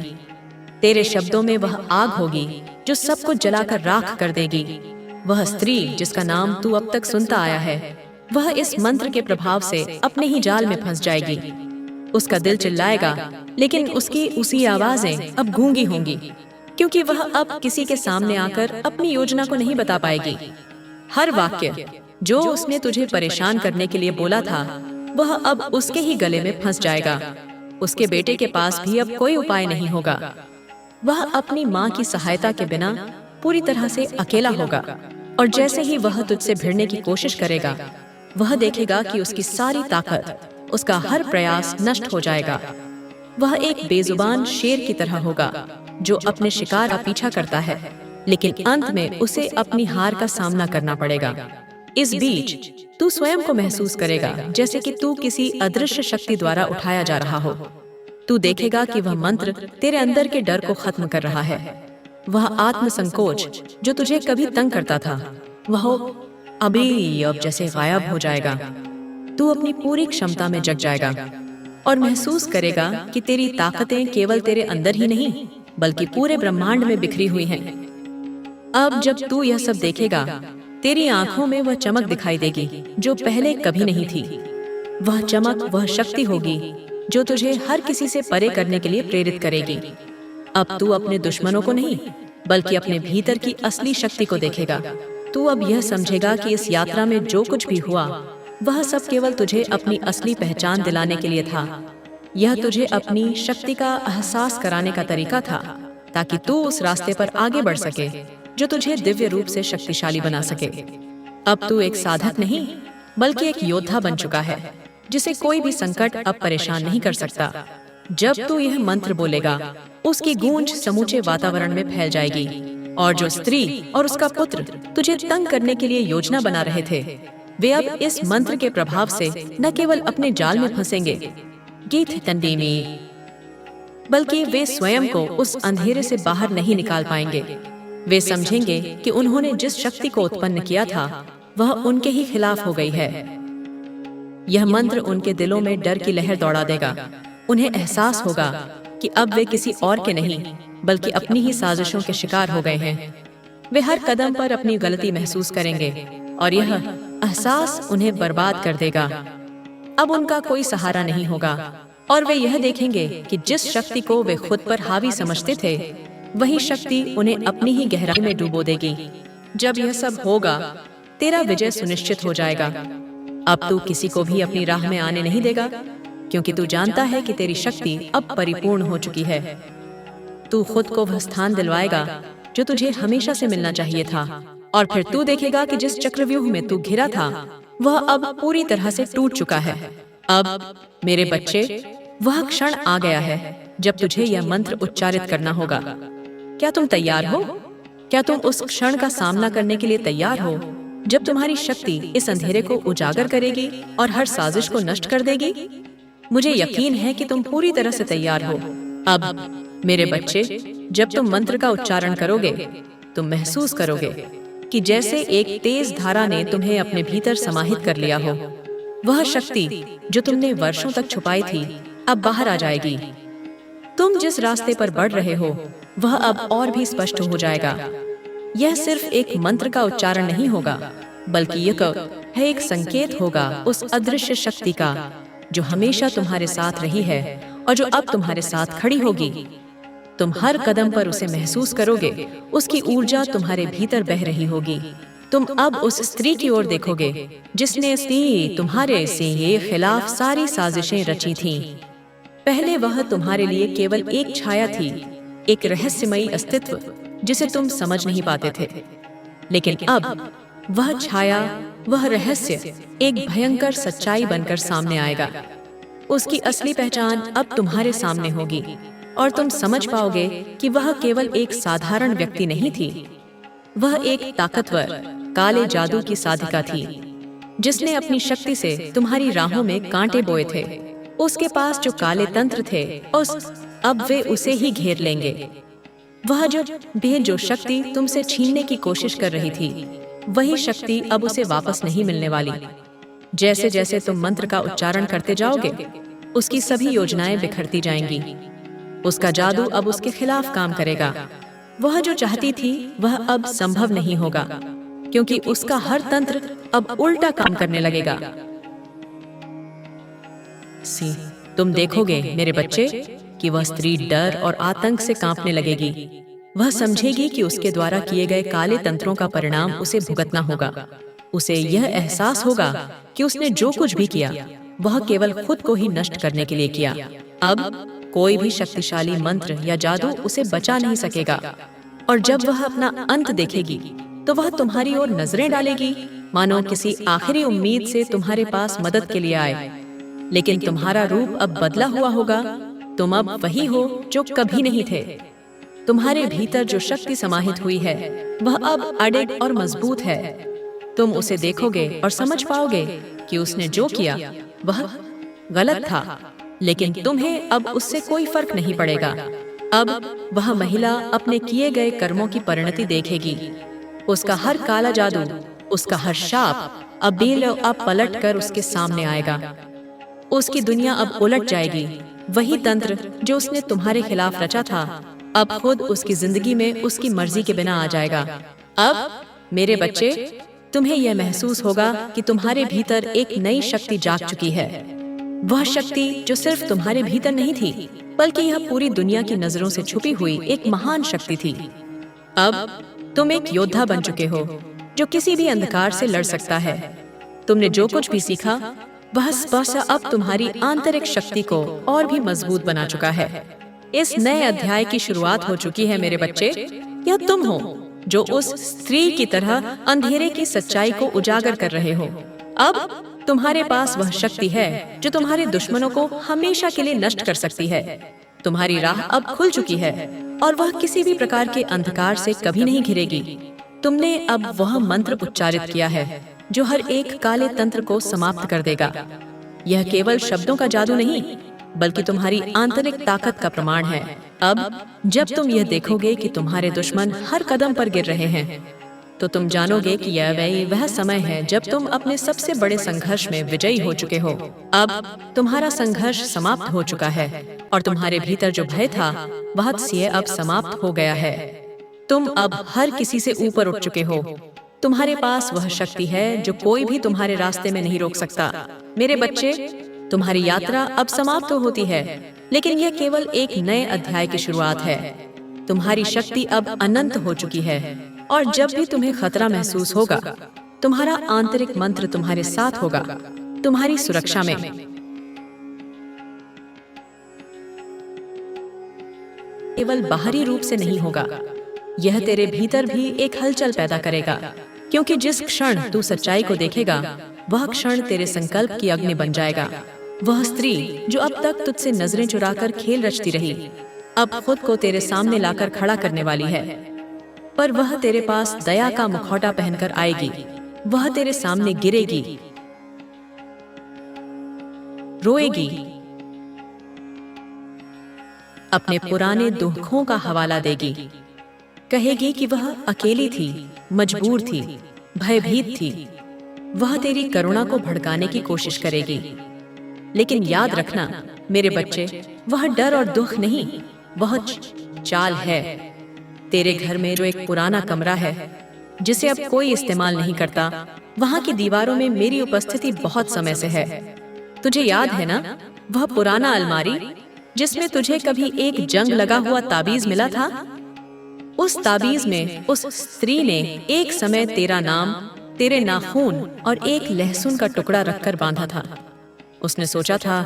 तेरे शब्दों में वह आग होगी जो सबको जलाकर राख कर देगी। वह स्त्री जिसका नाम तू अब तक सुनता आया है, वह इस मंत्र के प्रभाव से अपने ही जाल में फंस जाएगी। उसका दिल चिल्लाएगा, लेकिन उसकी उसी आवाजें अब गूंगी होंगी, क्योंकि वह अब किसी के सामने आकर अपनी योजना को नहीं बता पाएगी। हर वाक्य जो उसने तुझे परेशान करने के लिए बोला था, वह अब उसके ही गले में फंस जाएगा। उसके बेटे के पास भी अब कोई उपाय नहीं होगा। वह अपनी माँ की सहायता के बिना पूरी तरह से अकेला होगा, और जैसे ही वह तुझसे भिड़ने की कोशिश करेगा, वह देखेगा कि उसकी सारी ताकत, उसका हर प्रयास नष्ट हो जाएगा। वह एक बेजुबान शेर की तरह होगा जो अपने शिकार का पीछा करता है, लेकिन अंत में उसे अपनी हार का सामना करना पड़ेगा। इस बीच तू स्वयं को महसूस करेगा जैसे कि तू किसी अदृश्य शक्ति द्वारा उठाया जा रहा हो। तू देखेगा कि वह मंत्र तेरे अंदर के डर को खत्म कर रहा है। वह आत्म संकोच जो तुझे कभी तंग करता था, वह अभी अब जैसे गायब हो जाएगा। तू अपनी पूरी क्षमता में जग जाएगा और महसूस करेगा कि तेरी ताकतें केवल तेरे अंदर ही नहीं, बल्कि पूरे ब्रह्मांड में बिखरी हुई हैं। अब जब तू यह सब देखेगा, तेरी आंखों में वह चमक दिखाई देगी जो पहले कभी नहीं थी। वह चमक वह शक्ति होगी जो तुझे हर किसी से परे करने के लिए प्रेरित करेगी। अब तू अपने दुश्मनों को नहीं, बल्कि अपने भीतर की असली शक्ति को देखेगा। तू अब यह समझेगा कि इस यात्रा में जो कुछ भी हुआ, वह सब केवल तुझे अपनी असली पहचान दिलाने के लिए था। यह तुझे अपनी शक्ति का एहसास कराने का तरीका था, ताकि तू उस रास्ते पर आगे बढ़ सके जो तुझे दिव्य रूप से शक्तिशाली बना सके। अब तू एक साधक नहीं, बल्कि एक योद्धा बन चुका है, जिसे कोई भी संकट अब परेशान नहीं कर सकता। जब तू यह मंत्र बोलेगा, उसकी गूंज समूचे वातावरण में फैल जाएगी, और जो स्त्री और उसका पुत्र तुझे तंग करने के लिए योजना बना रहे थे, वे अब इस मंत्र के प्रभाव से न केवल अपने जाल में फंसेंगे, बल्कि वे स्वयं को उस अंधेरे से बाहर नहीं निकाल पाएंगे। वे समझेंगे कि उन्होंने जिस शक्ति को उत्पन्न किया था, वह उनके ही खिलाफ हो गई है। यह मंत्र उनके दिलों में डर की लहर दौड़ा देगा। उन्हें एहसास होगा कि अब वे किसी और के नहीं, बल्कि अपनी ही साजिशों के शिकार हो गए हैं। वे हर कदम पर अपनी गलती महसूस करेंगे, और यह एहसास उन्हें बर्बाद कर देगा। अब उनका कोई सहारा नहीं होगा, और वे यह देखेंगे कि जिस शक्ति को वे खुद पर हावी समझते थे, वही शक्ति उन्हें अपनी ही गहराई में डुबो देगी। जब यह सब होगा, तेरा विजय सुनिश्चित हो जाएगा। अब तू किसी को भी अपनी राह में आने नहीं देगा, क्योंकि तू जानता है कि तेरी शक्ति अब परिपूर्ण हो चुकी है। तू खुद को वह स्थान दिलवाएगा जो तुझे हमेशा से मिलना चाहिए था, और फिर तू देखेगा कि जिस चक्रव्यूह में तू घिरा था, वह अब पूरी तरह से टूट चुका है। अब मेरे बच्चे, वह क्षण आ गया है जब तुझे यह मंत्र उच्चारित करना होगा। क्या तुम तैयार हो? क्या तुम उस क्षण का सामना करने के लिए तैयार हो, जब तुम्हारी शक्ति इस अंधेरे को उजागर करेगी और हर साजिश को नष्ट कर देगी? मुझे यकीन है कि तुम पूरी तरह से तैयार हो। अब मेरे बच्चे, जब तुम मंत्र का उच्चारण करोगे, तुम महसूस करोगे कि जैसे एक तेज धारा ने तुम्हें अपने भीतर समाहित कर लिया हो। वह शक्ति जो तुमने वर्षों तक छुपाई थी, अब बाहर आ जाएगी। तुम जिस रास्ते पर बढ़ रहे हो, वह अब और भी स्पष्ट हो जाएगा। यह सिर्फ एक मंत्र का उच्चारण नहीं होगा, बल्कि यह है एक संकेत होगा उस अदृश्य शक्ति का, जो हमेशा तुम्हारे साथ रही है और जो अब तुम्हारे साथ खड़ी होगी। तुम हर कदम पर उसे महसूस करोगे, उसकी ऊर्जा तुम्हारे भीतर बह रही होगी। तुम अब उस स्त्री की ओर देखोगे जिसने तुम्हारे से खिलाफ सारी साजिशें रची थीं। पहले वह तुम्हारे लिए केवल एक छाया थी, एक रहस्यमयी अस्तित्व जिसे तुम समझ नहीं पाते थे। लेकिन अब वह छाया, वह रहस्य एक भयंकर सच्चाई बनकर सामने आएगा। उसकी असली पहचान अब तुम्हारे सामने होगी, और तुम समझ पाओगे कि वह केवल एक साधारण व्यक्ति नहीं थी। वह एक ताकतवर काले जादू की साधिका थी, जिसने अपनी शक्ति से तुम्हारी राहों में कांटे बोए थे। उसके पास जो काले तंत्र थे, अब वे उसे ही घेर लेंगे। वह जो शक्ति तुमसे छीनने की कोशिश कर रही थी, वही शक्ति अब उसे वापस नहीं मिलने वाली। जैसे जैसे तुम मंत्र का उच्चारण करते जाओगे, उसकी सभी योजनाएं बिखरती जाएंगी। उसका जादू अब उसके खिलाफ काम करेगा। वह जो चाहती थी, वह अब संभव नहीं होगा, क्योंकि उसका हर तंत्र अब उल्टा काम करने लगेगा। तुम देखोगे मेरे बच्चे कि वह स्त्री डर और आतंक से कांपने लगेगी। वह समझेगी कि उसके द्वारा किए गए काले तंत्रों का परिणाम उसे भुगतना होगा। उसे यह एहसास होगा कि उसने जो कुछ भी किया, वह केवल खुद को ही नष्ट करने के लिए किया। अब कोई भी शक्तिशाली मंत्र या जादू उसे बचा नहीं सकेगा, और जब वह अपना अंत देखेगी, तो वह तुम्हारी ओर नजरें डालेगी, मानो किसी आखिरी उम्मीद से तुम्हारे पास मदद के लिए आए। लेकिन तुम्हारा रूप अब बदला हुआ होगा। तुम अब वही हो जो कभी नहीं थे। तुम्हारे भीतर जो शक्ति समाहित हुई है, वह अब अडिग और मजबूत है। तुम उसे देखोगे और समझ पाओगे कि उसने जो किया वह गलत था, लेकिन तुम्हें अब उससे कोई फर्क नहीं पड़ेगा। अब वह महिला अपने किए गए कर्मों की परिणति देखेगी। उसका हर काला जादू, उसका हर शाप अब पलट कर उसके सामने आएगा। उसकी दुनिया अब उलट जाएगी। वही तंत्र जो उसने तुम्हारे खिलाफ रचा था, अब खुद उसकी जिंदगी में उसकी मर्जी के बिना आ जाएगा। अब मेरे बच्चे, तुम्हें यह महसूस होगा कि तुम्हारे भीतर एक नई शक्ति जाग चुकी है। वह शक्ति जो सिर्फ तुम्हारे भीतर नहीं थी, बल्कि यह पूरी दुनिया की नजरों से छुपी हुई एक महान शक्ति थी। अब तुम एक योद्धा बन चुके हो जो किसी भी अंधकार से लड़ सकता है। तुमने जो कुछ भी सीखा वह स्पर्श अब तुम्हारी आंतरिक शक्ति को और भी मजबूत बना चुका है। इस नए अध्याय की शुरुआत हो चुकी है मेरे बच्चे। यह तुम हो जो उस स्त्री की तरह अंधेरे की सच्चाई को उजागर कर रहे हो। अब तुम्हारे पास वह शक्ति है जो तुम्हारे दुश्मनों को हमेशा के लिए नष्ट कर सकती है। तुम्हारी राह अब खुल चुकी है और वह किसी भी प्रकार के अंधकार से कभी नहीं घिरेगी। तुमने अब वह मंत्र उच्चारित किया है जो हर एक काले तंत्र को समाप्त कर देगा। यह केवल शब्दों का जादू नहीं, बल्कि तुम्हारी आंतरिक ताकत का प्रमाण है। अब जब तुम यह देखोगे कि तुम्हारे दुश्मन हर कदम पर गिर रहे हैं, तो तुम जानोगे कि यह वह समय है जब तुम अपने सबसे बड़े संघर्ष में विजयी हो चुके हो। अब तुम्हारा संघर्ष समाप्त हो चुका है और तुम्हारे भीतर जो भय था वह अब समाप्त हो गया है। तुम अब हर किसी से ऊपर उठ चुके हो। तुम्हारे पास वह शक्ति है जो कोई भी तुम्हारे रास्ते में नहीं रोक सकता। मेरे बच्चे, तुम्हारी यात्रा अब समाप्त तो होती है, लेकिन यह केवल एक नए अध्याय की शुरुआत है। तुम्हारी शक्ति अब अनंत हो चुकी है और जब भी तुम्हें खतरा महसूस होगा, तुम्हारा आंतरिक मंत्र तुम्हारे साथ होगा, तुम्हारी सुरक्षा में। केवल बाहरी रूप से नहीं होगा, यह तेरे भीतर भी एक हलचल पैदा करेगा, क्योंकि जिस क्षण तू सच्चाई को देखेगा, वह क्षण तेरे संकल्प की अग्नि बन जाएगा। वह स्त्री जो अब तक तुझसे नजरें चुराकर खेल रचती रही, अब खुद को तेरे सामने लाकर खड़ा करने वाली है। पर वह तेरे पास दया का मुखौटा पहनकर आएगी। वह तेरे सामने गिरेगी, रोएगी, अपने पुराने दुखों का हवाला देगी, कहेगी कि वह अकेली थी, मजबूर थी, भयभीत थी। वह तेरी करुणा को भड़काने की कोशिश करेगी, लेकिन याद रखना मेरे बच्चे, वह डर और दुख नहीं, वह चाल है। तेरे घर में जो एक पुराना कमरा है जिसे अब कोई इस्तेमाल नहीं करता, वहां की दीवारों में मेरी उपस्थिति बहुत समय से है। तुझे याद है ना, वह पुराना अलमारी जिसमें तुझे कभी एक जंग लगा हुआ ताबीज मिला था? उस ताबीज में उस स्त्री ने एक समय तेरा नाम, तेरे नाखून और एक लहसुन का टुकड़ा रखकर बांधा था। उसने सोचा था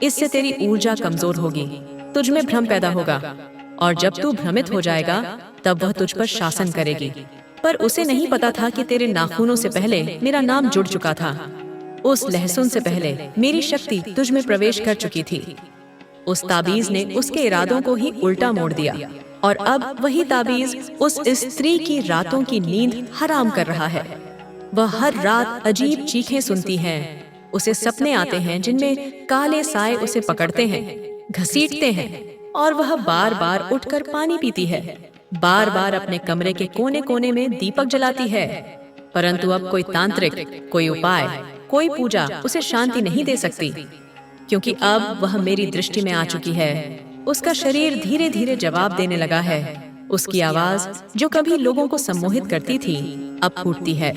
इससे तेरी ऊर्जा कमजोर होगी, तुझ में भ्रम पैदा होगा, और जब तू भ्रमित हो जाएगा तब वह तुझ पर शासन करेगी। पर उसे नहीं पता था कि तेरे नाखूनों से पहले मेरा नाम जुड़ चुका था। उस लहसुन से पहले मेरी शक्ति तुझ में प्रवेश कर चुकी थी। उस ताबीज ने उसके इरादों को ही उल्टा मोड़ दिया, और अब वही ताबीज उस स्त्री की रातों की नींद हराम कर रहा है। वह हर रात अजीब चीखें सुनती है। उसे सपने आते हैं जिनमें काले साए उसे पकड़ते हैं, घसीटते हैं, और वह बार बार उठकर पानी पीती है, बार बार अपने कमरे के कोने कोने में दीपक जलाती है। परंतु अब कोई तांत्रिक, कोई उपाय, कोई पूजा उसे शांति नहीं दे सकती, क्योंकि अब वह मेरी दृष्टि में आ चुकी है। उसका शरीर धीरे धीरे जवाब देने लगा है। उसकी आवाज जो कभी लोगों को सम्मोहित करती थी, अब फूटती है।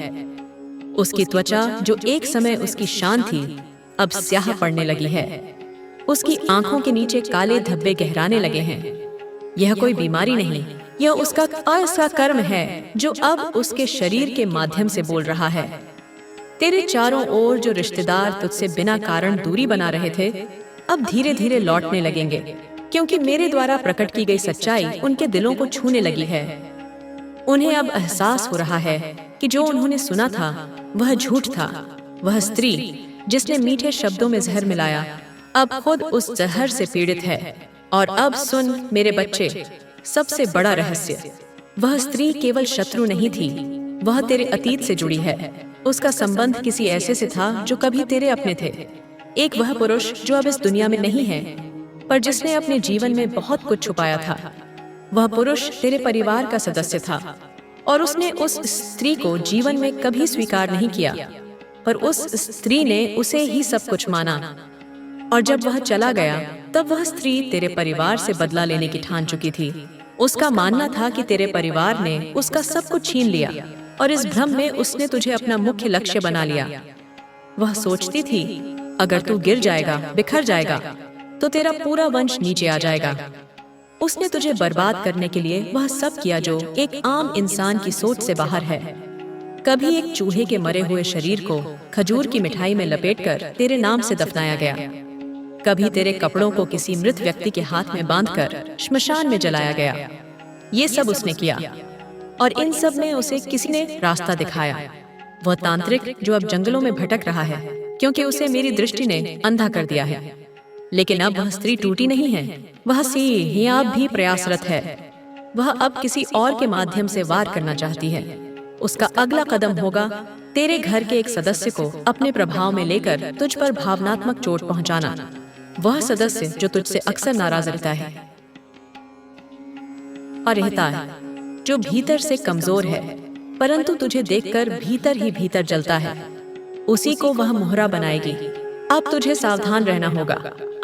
उसकी त्वचा जो एक समय उसकी शान थी, अब स्याह पड़ने लगी है। उसकी आंखों के नीचे काले धब्बे गहराने लगे हैं। यह कोई बीमारी नहीं, यह उसका असला कर्म है जो अब उसके शरीर के माध्यम से बोल रहा है। तेरे चारों ओर जो रिश्तेदार तुझसे बिना कारण दूरी बना रहे थे, अब धीरे धीरे लौटने लगेंगे, क्योंकि मेरे द्वारा प्रकट की गई सच्चाई उनके दिलों को छूने लगी है। उन्हें अब एहसास हो रहा है कि जो उन्होंने सुना था वह झूठ था। वह स्त्री जिसने मीठे शब्दों में जहर मिलाया, अब खुद उस जहर से पीड़ित है। और अब सुन मेरे बच्चे, सबसे बड़ा रहस्य, वह स्त्री केवल शत्रु नहीं थी, वह तेरे अतीत से जुड़ी है। उसका संबंध किसी ऐसे से था जो कभी तेरे अपने थे। एक वह पुरुष जो अब इस दुनिया में नहीं है, पर जिसने अपने जीवन में बहुत कुछ छुपाया था। वह पुरुष तेरे परिवार का सदस्य था, और उसने उस स्त्री को जीवन में कभी स्वीकार नहीं किया, पर उस स्त्री ने उसे ही सब कुछ माना। और जब वह चला गया, तब वह स्त्री तेरे परिवार से बदला लेने की ठान चुकी थी। उसका मानना था कि तेरे परिवार ने उसका सब कुछ छीन लिया और इस भ्रम में उसने तुझे अपना मुख्य लक्ष्य बना लिया। वह सोचती थी, अगर तू गिर जाएगा, बिखर जाएगा, तो तेरा पूरा वंश नीचे आ जाएगा। उसने तुझे बर्बाद करने के लिए वह सब किया जो एक आम इंसान की सोच से बाहर है। कभी एक चूहे के मरे हुए शरीर को खजूर की मिठाई में लपेटकर तेरे नाम से दफनाया गया। कभी तेरे कपड़ों को किसी मृत व्यक्ति के हाथ में बांधकर श्मशान में जलाया गया। ये सब उसने किया और इन सब में उसे किसी ने रास्ता दिखाया। वह तांत्रिक जो अब जंगलों में भटक रहा है क्योंकि उसे मेरी दृष्टि ने अंधा कर दिया है। लेकिन अब वह स्त्री टूटी नहीं है, वह अब भी प्रयासरत है। वह अब किसी और के माध्यम से वार करना चाहती है। उसका अगला कदम होगा तेरे घर के एक सदस्य को अपने प्रभाव में लेकर तुझ पर भावनात्मक चोट पहुंचाना। वह सदस्य जो तुझसे अक्सर नाराज रहता है जो भीतर से कमजोर है परंतु तुझे देखकर भीतर ही भीतर जलता है, उसी को वह मोहरा बनाएगी। अब तुझे सावधान रहना होगा।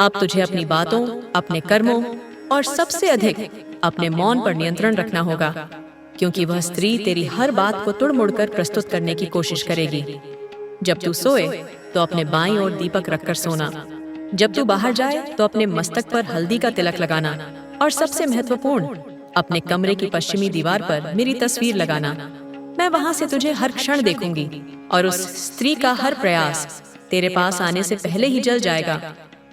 अब तुझे अपनी बातों, अपने कर्मों और सबसे अधिक अपने मौन पर नियंत्रण रखना होगा, क्योंकि वह स्त्री तेरी हर बात को तुड़मुड़कर प्रस्तुत करने की कोशिश करेगी। जब तू सोए तो अपने बाईं ओर दीपक रखकर सोना। जब तू बाहर जाए तो अपने मस्तक पर हल्दी का तिलक लगाना, और सबसे महत्वपूर्ण, अपने कमरे की पश्चिमी दीवार पर मेरी तस्वीर लगाना। मैं वहां से तुझे हर क्षण देखूंगी और उस स्त्री का हर प्रयास तेरे पास आने से पहले ही जल जाएगा।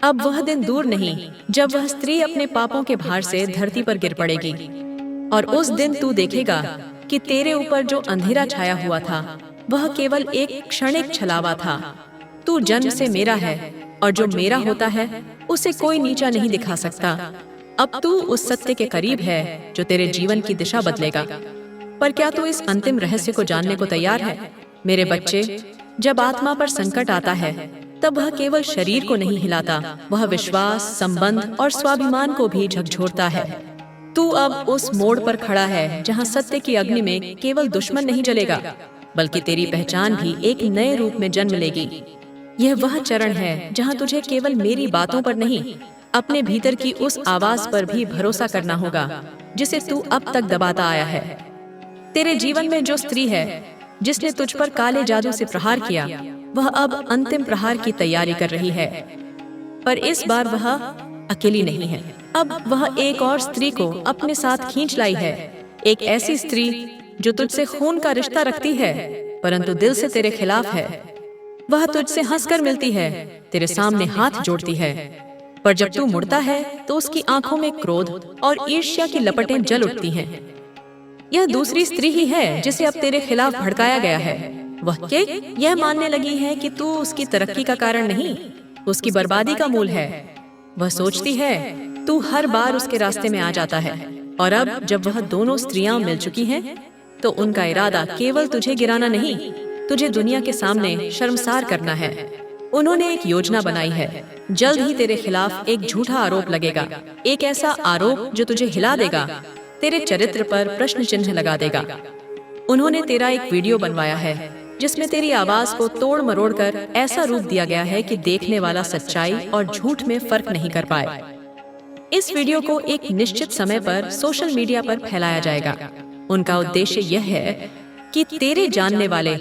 अब वह दिन दूर नहीं जब वह स्त्री अपने पापों के भार से धरती पर गिर पड़ेगी, और उस दिन तू देखेगा कि तेरे ऊपर जो अंधेरा छाया हुआ था वह केवल एक क्षणिक छलावा था। तू जन्म से मेरा है और जो मेरा होता है उसे कोई नीचा नहीं दिखा सकता। अब तू उस सत्य के करीब है जो तेरे जीवन की दिशा बदलेगा। पर क्या तू इस अंतिम रहस्य को जानने को तैयार है? मेरे बच्चे, जब आत्मा पर संकट आता है तब वह केवल शरीर को नहीं हिलाता, वह विश्वास, संबंध और स्वाभिमान को भी झकझोरता है। तू अब उस मोड़ पर खड़ा है जहां सत्य की अग्नि में केवल दुश्मन नहीं जलेगा, बल्कि तेरी पहचान भी एक नए रूप में जन्म लेगी। यह वह चरण है जहां तुझे केवल मेरी बातों पर नहीं, अपने भीतर की उस आवाज पर भी भरोसा करना होगा जिसे तू अब तक दबाता आया है। तेरे जीवन में जो स्त्री है जिसने तुझ पर काले जादू से प्रहार किया, वह अब अंतिम प्रहार की तैयारी कर रही है। पर इस बार वह अकेली नहीं है। अब वह एक और स्त्री को अपने साथ खींच लाई है। एक ऐसी स्त्री जो तुझसे खून का रिश्ता रखती है परंतु दिल से तेरे खिलाफ है। वह तुझसे हंसकर मिलती है, तेरे सामने हाथ जोड़ती है, पर जब तू मुड़ता है तो उसकी आंखों में क्रोध और ईर्ष्या की लपटें जल उठती हैं। यह दूसरी स्त्री ही है जिसे अब तेरे खिलाफ भड़काया गया है। वह यह मानने लगी है कि तू उसकी तरक्की का कारण नहीं, उसकी बर्बादी का मूल है। वह सोचती है तू हर बार उसके रास्ते में आ जाता है, और अब जब वह दोनों स्त्रियां मिल चुकी हैं, तो उनका इरादा केवल तुझे गिराना नहीं, तुझे दुनिया के सामने शर्मसार करना है। उन्होंने एक योजना बनाई है। जल्द ही तेरे खिलाफ एक झूठा आरोप लगेगा, एक ऐसा आरोप जो तुझे हिला देगा, तेरे चरित्र पर प्रश्न चिन्ह लगा देगा। उन्होंने तेरा एक वीडियो बनवाया है जिसमें तेरी आवाज को तोड़ मरोड़ कर ऐसा रूप दिया गया है कि देखने वाला सच्चाई और झूठ में फर्क नहीं कर पाए। इस वीडियो को एक निश्चित समय पर सोशल मीडिया पर फैलाया जाएगा। उनका उद्देश्य यह है कि तेरे जानने वाले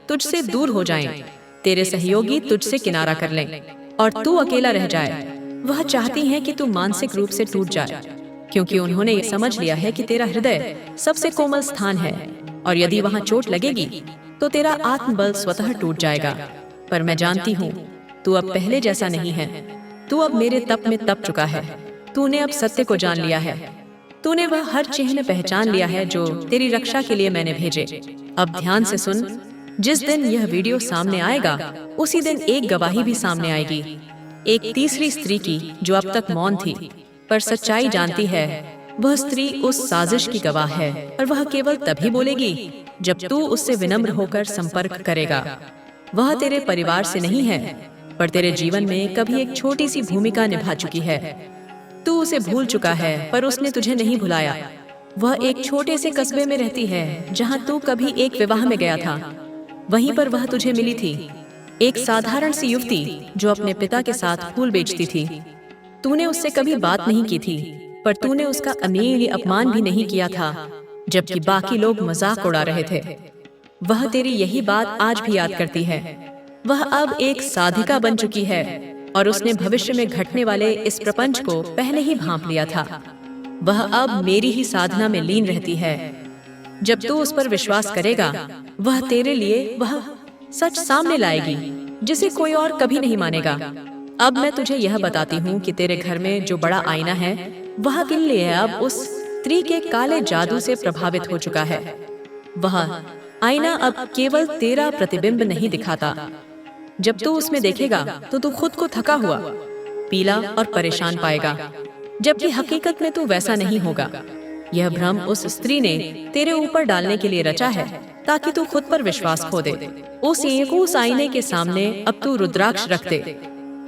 तुझसे दूर हो जाएं, तेरे सहयोगी तुझसे किनारा कर लें और तू अकेला रह जाए। वह चाहती हैं कि तू मानसिक रूप से टूट जाए, क्योंकि उन्होंने ये समझ लिया है कि तेरा हृदय सबसे कोमल स्थान है, और यदि वहां चोट लगेगी तो तेरा आत्मबल स्वतः टूट जाएगा। पर मैं जानती हूँ तू अब पहले जैसा नहीं है। तू अब मेरे तप में तप चुका है। तूने अब सत्य को जान लिया है। तूने वह हर चिन्ह पहचान लिया है जो तेरी रक्षा के लिए मैंने भेजे। अब ध्यान से सुन, जिस दिन यह वीडियो सामने आएगा उसी दिन एक गवाही भी सामने आएगी, एक तीसरी स्त्री की जो अब तक मौन थी पर सच्चाई जानती है। वह स्त्री उस साजिश की गवाह है, और वह केवल तभी बोलेगी जब तू उससे विनम्र होकर संपर्क करेगा। वह तेरे परिवार से नहीं है, पर तेरे जीवन में कभी एक छोटी सी भूमिका निभा चुकी है। तू उसे भूल चुका है, पर उसने तुझे नहीं भुलाया। वह एक छोटे से कस्बे में रहती है जहां तू कभी एक विवाह में गया था। वहीं पर वह तुझे मिली थी, एक साधारण सी युवती जो अपने पिता के साथ फूल बेचती थी। तूने उससे कभी बात नहीं की थी, पर तूने उसका अमीरी अपमान भी नहीं किया था, जबकि बाकी लोग मजाक उड़ा रहे थे। वह तेरी यही बात आज भी याद करती है। वह अब एक साधिका बन चुकी है और उसने भविष्य में घटने वाले इस प्रपंच को पहले ही भांप लिया था। वह अब मेरी ही साधना में लीन रहती है। जब तू उस पर विश्वास करेगा, वह तेरे लिए वह सच सामने लाएगी जिसे कोई और कभी नहीं मानेगा। अब मैं तुझे यह बताती हूँ कि तेरे घर में जो बड़ा आईना है, वह किन लिए अब उस स्त्री के काले जादू से प्रभावित हो चुका है। वह आईना अब केवल तेरा प्रतिबिंब नहीं दिखाता। जब तू उसमें देखेगा तो तू खुद को थका हुआ, पीला और परेशान पाएगा, जबकि हकीकत में तू वैसा नहीं होगा। यह भ्रम उस स्त्री ने तेरे ऊपर डालने के लिए रचा है, ताकि तू खुद पर विश्वास खो दे। उस आईने के सामने अब तू रुद्राक्ष रख दे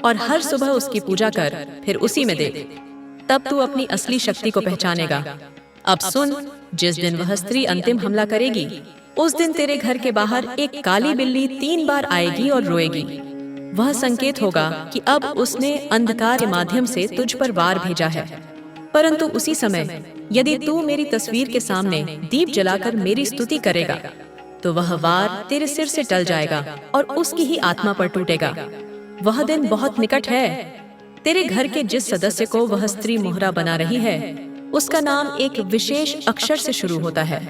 और हर सुबह उसकी पूजा कर, फिर उसी में देख। तब तू अपनी असली शक्ति को पहचानेगा। अब सुन, जिस दिन वह स्त्री अंतिम हमला करेगी, उस दिन तेरे घर के बाहर एक काली बिल्ली 3 बार आएगी और रोएगी। वह संकेत होगा कि अब उसने अंधकार के माध्यम से तुझ पर वार भेजा है। परंतु उसी समय यदि तू मेरी तस्वीर के सामने दीप जलाकर मेरी स्तुति करेगा, तो वह वार तेरे सिर से टल जाएगा और उसकी ही आत्मा पर टूटेगा। वह दिन बहुत निकट है। तेरे घर के जिस सदस्य को वह स्त्री मोहरा बना रही है, उसका नाम एक विशेष अक्षर से शुरू होता है।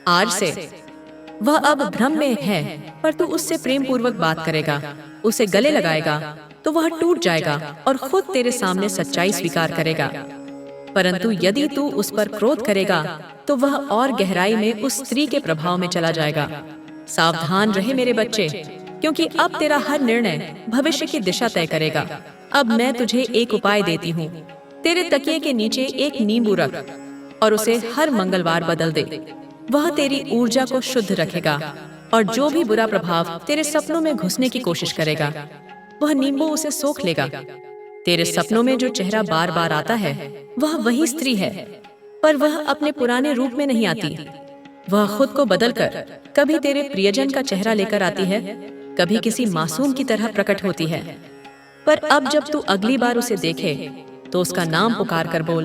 आज से वह अब भ्रम में है, पर तू उससे प्रेम पूर्वक बात करेगा, उसे गले लगाएगा, तो वह टूट जाएगा और खुद तेरे सामने सच्चाई स्वीकार करेगा। परंतु यदि तू उस पर क्रोध करेगा, तो वह और गहराई में उस स्त्री के प्रभाव में चला जाएगा। सावधान रहे मेरे बच्चे, क्योंकि अब तेरा हर निर्णय भविष्य की दिशा तय करेगा। अब मैं तुझे एक उपाय देती हूँ। तेरे तकिए के नीचे एक नींबू रख और उसे हर मंगलवार बदल दे। वह तेरी ऊर्जा को शुद्ध रखेगा और जो भी बुरा प्रभाव तेरे सपनों में घुसने की कोशिश करेगा, वह नींबू उसे सोख लेगा। तेरे सपनों में जो चेहरा बार बार आता है, वह वही स्त्री है, पर वह अपने पुराने रूप में नहीं आती। वह खुद को बदलकर कभी तेरे प्रियजन का चेहरा लेकर आती है, कभी किसी मासूम की तरह प्रकट होती है। पर अब जब तू अगली बार उसे देखे, तो उसका नाम पुकार कर बोल,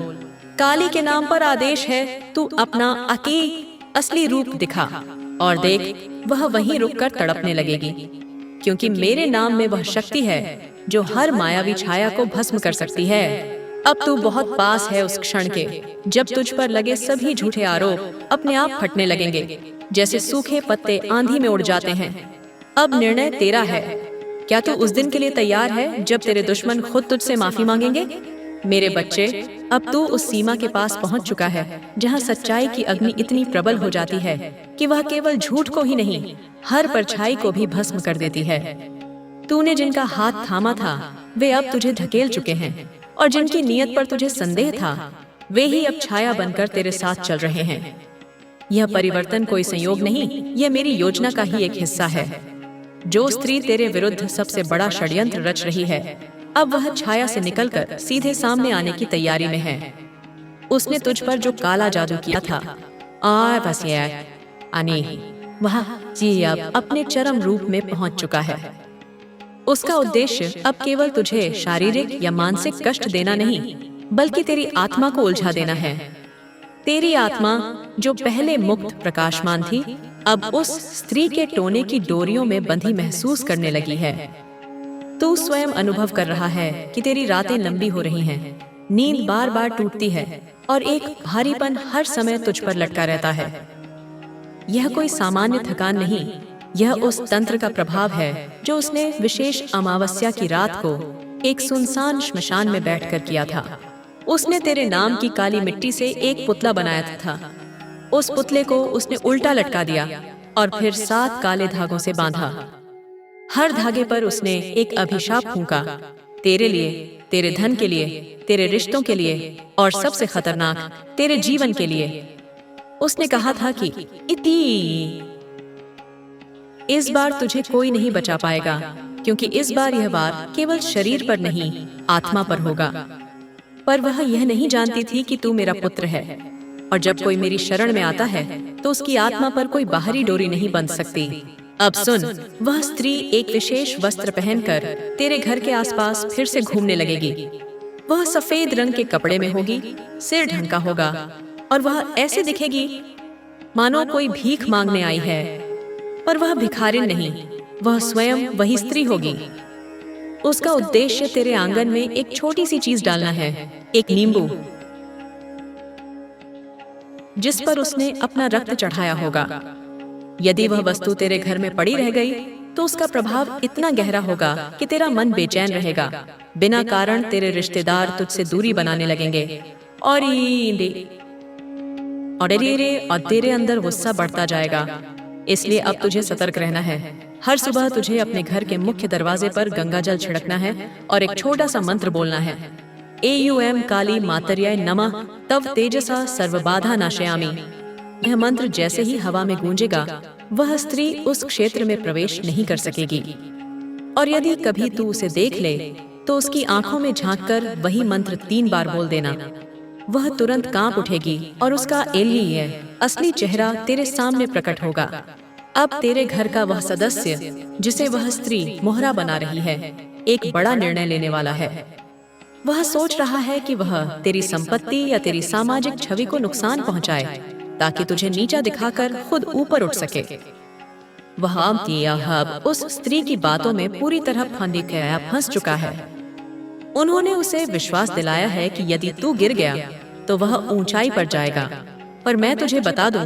काली के नाम पर आदेश है, तू अपना असली रूप दिखा। और देख, वह वहीं रुककर तड़पने लगेगी, क्योंकि मेरे नाम में वह शक्ति है जो हर मायावी छाया को भस्म कर सकती है। अब तू बहुत पास है उस क्षण के, जब तुझ पर लगे सभी झूठे आरोप अपने आप फटने लगेंगे, जैसे सूखे पत्ते आंधी में उड़ जाते हैं। अब निर्णय तेरा है। क्या तू उस दिन के लिए तैयार है जब तेरे दुश्मन खुद तुझसे माफी मांगेंगे? मेरे बच्चे, अब तू उस सीमा के पास पहुंच चुका है जहां सच्चाई की अग्नि इतनी प्रबल हो जाती है कि वह केवल झूठ को ही नहीं, हर परछाई को भी भस्म कर देती है। तूने जिनका हाथ थामा था, वे अब तुझे धकेल चुके हैं, और जिनकी नीयत पर तुझे संदेह था, वे ही अब छाया बनकर तेरे साथ चल रहे हैं। यह परिवर्तन कोई संयोग नहीं, यह मेरी योजना का ही एक हिस्सा है। जो स्त्री तेरे विरुद्ध सबसे बड़ा षड्यंत्र रच रही है, अब वह छाया से निकलकर सीधे सामने आने की तैयारी में है। उसने तुझ पर जो काला जादू किया था, वह जी अब अपने चरम रूप में पहुंच चुका है। उसका उद्देश्य अब केवल तुझे शारीरिक या मानसिक कष्ट देना नहीं, बल्कि तेरी आत्मा को उलझा देना है। तेरी आत्मा, जो पहले मुक्त प्रकाशमान थी, अब उस स्त्री के टोने की डोरियों में बंधी महसूस करने लगी है। तू स्वयं अनुभव कर रहा है कि तेरी रातें लंबी हो रही हैं, नींद बार बार टूटती है और एक भारीपन हर समय तुझ पर लटका रहता है। यह कोई सामान्य थकान नहीं, यह उस तंत्र का प्रभाव है जो उसने विशेष अमावस्या की रात को एक सुनसान श्मशान में बैठकर किया था। उसने तेरे नाम की काली मिट्टी से एक पुतला बनाया था। उस पुतले को उसने उल्टा लटका दिया और फिर 7 काले धागों से बांधा। हर धागे पर उसने एक अभिशाप फूंका, तेरे लिए, तेरे धन के लिए, तेरे रिश्तों के लिए और सबसे खतरनाक, तेरे जीवन के लिए। उसने कहा था कि इस बार तुझे कोई नहीं बचा पाएगा, क्योंकि इस बार यह वार केवल शरीर पर नहीं, आत्मा पर होगा। पर वह यह नहीं जानती थी कि तू मेरा पुत्र है, और जब कोई मेरी शरण में आता है तो उसकी आत्मा पर कोई बाहरी डोरी नहीं बंध सकती। अब सुन, वह स्त्री एक विशेष वस्त्र पहनकर तेरे घर के आसपास फिर से घूमने लगेगी। वह सफेद रंग के कपड़े में होगी, सिर ढंका होगा और वह ऐसे दिखेगी मानो कोई भीख मांगने आई है। पर वह भिखारिन नहीं, वह स्वयं वही स्त्री होगी। उसका उद्देश्य तेरे आंगन में एक छोटी सी चीज डालना है, एक नींबू, जिस पर उसने अपना रक्त चढ़ाया होगा। यदि वह वस्तु तेरे घर में पड़ी रह गई तो उसका प्रभाव इतना गहरा होगा कि तेरा मन बेचैन रहेगा। बिना कारण तेरे रिश्तेदार तुझसे दूरी बनाने लगेंगे और तेरे अंदर गुस्सा बढ़ता जाएगा। इसलिए अब तुझे सतर्क रहना है। हर सुबह तुझे अपने घर के मुख्य दरवाजे पर गंगा जल छिड़कना है और एक छोटा सा मंत्र बोलना है, एयूएम काली मातर्याय नमः तव तेजसा सर्वबाधा नाशयामि। यह मंत्र जैसे ही हवा में गूंजेगा, वह स्त्री उस क्षेत्र में प्रवेश नहीं कर सकेगी। और यदि कभी तू उसे देख ले तो उसकी आंखों में झांककर वही मंत्र 3 बार बोल देना। वह तुरंत कांप उठेगी और उसका असली चेहरा तेरे सामने प्रकट होगा। अब तेरे घर का वह सदस्य जिसे वह स्त्री मोहरा बना रही है, एक बड़ा निर्णय लेने वाला है। वह सोच रहा है कि वह तेरी संपत्ति या तेरी सामाजिक छवि को नुकसान पहुंचाए ताकि तुझे नीचा दिखाकर खुद ऊपर उठ सके। वह उस स्त्री की बातों में पूरी तरह फंस चुका है। उन्होंने उसे विश्वास दिलाया है कि यदि तू गिर गया तो वह ऊंचाई पर जाएगा। पर मैं तुझे बता दूं,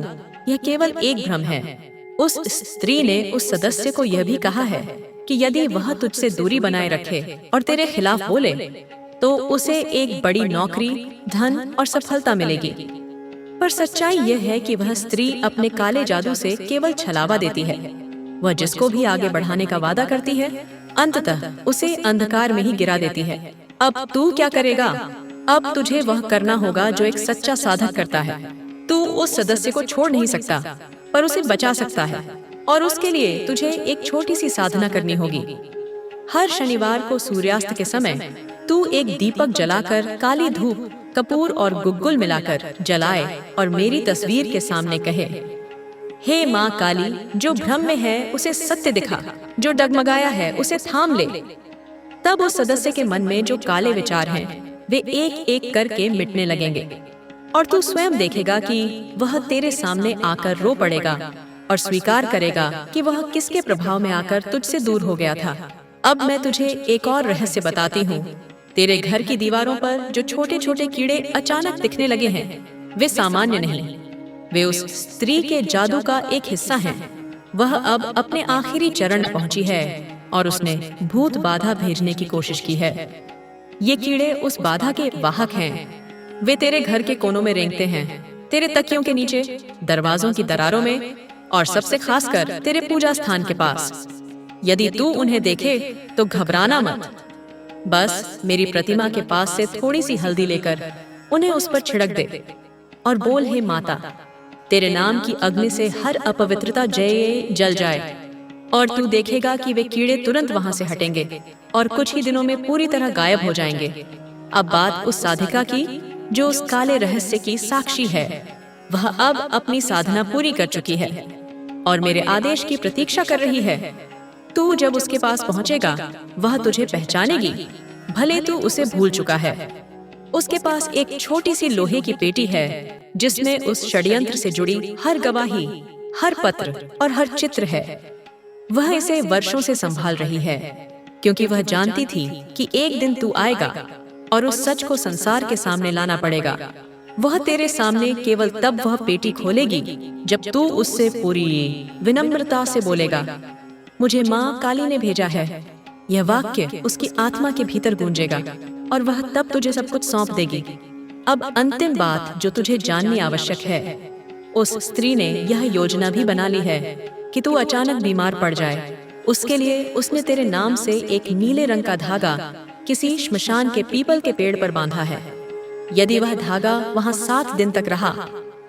यह केवल एक भ्रम है। उस स्त्री ने उस सदस्य को यह भी कहा है कि यदि वह तुझसे दूरी बनाए रखे और तेरे खिलाफ बोले तो उसे एक बड़ी नौकरी, धन और सफलता मिलेगी। पर सच्चाई यह है कि वह स्त्री अपने काले जादू से केवल छलावा देती है। वह जिसको भी आगे बढ़ाने का वादा करती है, अंततः उसे अंधकार में ही गिरा देती है। अब तू क्या करेगा? अब तुझे वह करना होगा जो एक सच्चा साधक करता है। तू उस सदस्य को छोड़ नहीं सकता, पर उसे बचा सकता है। और उसके लिए तुझे एक छोटी सी साधना करनी होगी। हर शनिवार को सूर्यास्त के समय तू एक दीपक जलाकर काली धूप, कपूर और गुग्गुल मिलाकर जलाए और मेरी तस्वीर के सामने कहे, हे माँ काली, जो भ्रम में है उसे सत्य दिखा, जो डगमगाया है उसे थाम ले। तब उस सदस्य के मन में जो काले विचार हैं, वे एक एक करके मिटने लगेंगे और तू स्वयं देखेगा कि वह तेरे सामने आकर रो पड़ेगा और स्वीकार करेगा कि वह किसके प्रभाव में आकर तुझसे दूर हो गया था। अब मैं तुझे एक और रहस्य बताती हूँ। तेरे घर की दीवारों पर जो छोटे छोटे कीड़े अचानक दिखने लगे हैं, वे सामान्य नहीं, वे उस स्त्री के जादू का एक हिस्सा हैं। वह अब अपने आखिरी चरण में पहुंची है और उसने भूत बाधा भेजने की कोशिश की है। ये कीड़े उस बाधा के वाहक हैं। वे तेरे घर के कोनों में रेंगते हैं, तेरे तकियों के नीचे, दरवाजों की दरारों में और सबसे खासकर तेरे पूजा स्थान के पास। यदि तू उन्हें देखे तो घबराना मत। बस मेरी प्रतिमा के पास से थोड़ी सी हल्दी लेकर उन्हें उस पर छिड़क दे और बोल, हे माता, तेरे नाम की अग्नि से हर अपवित्रता जल जाए। और तू देखेगा कि वे कीड़े तुरंत वहां से हटेंगे और कुछ ही दिनों में पूरी तरह गायब हो जाएंगे। अब बात उस साधिका की जो उस काले रहस्य की साक्षी है। वह अब अपनी साधना पूरी कर चुकी है और मेरे आदेश की प्रतीक्षा कर रही है। तू जब उसके पास पहुंचेगा, वह तुझे पहचानेगी, भले तू उसे भूल चुका है। उसके पास एक छोटी सी लोहे की पेटी है जिसमें उस षड्यंत्र से जुड़ी हर गवाही, हर पत्र और हर चित्र है। वह इसे वर्षों से संभाल रही है क्योंकि वह जानती थी कि एक दिन तू आएगा और उस सच को संसार के सामने लाना पड़ेगा। वह तेरे सामने केवल तब वह पेटी खोलेगी जब तू उससे पूरी विनम्रता से बोलेगा, मुझे माँ काली ने भेजा है। यह वाक्य उसकी आत्मा के भीतर गूंजेगा और वह तब तुझे सब कुछ सौंप देगी। अब अंतिम बात जो तुझे जाननी आवश्यक है, उस स्त्री ने यह योजना भी बना ली है कि तू अचानक बीमार पड़ जाए। उसके लिए उसने तेरे नाम से एक नीले रंग का धागा किसी श्मशान के पीपल के पेड़ पर बांधा है। यदि वह धागा वहां 7 दिन तक रहा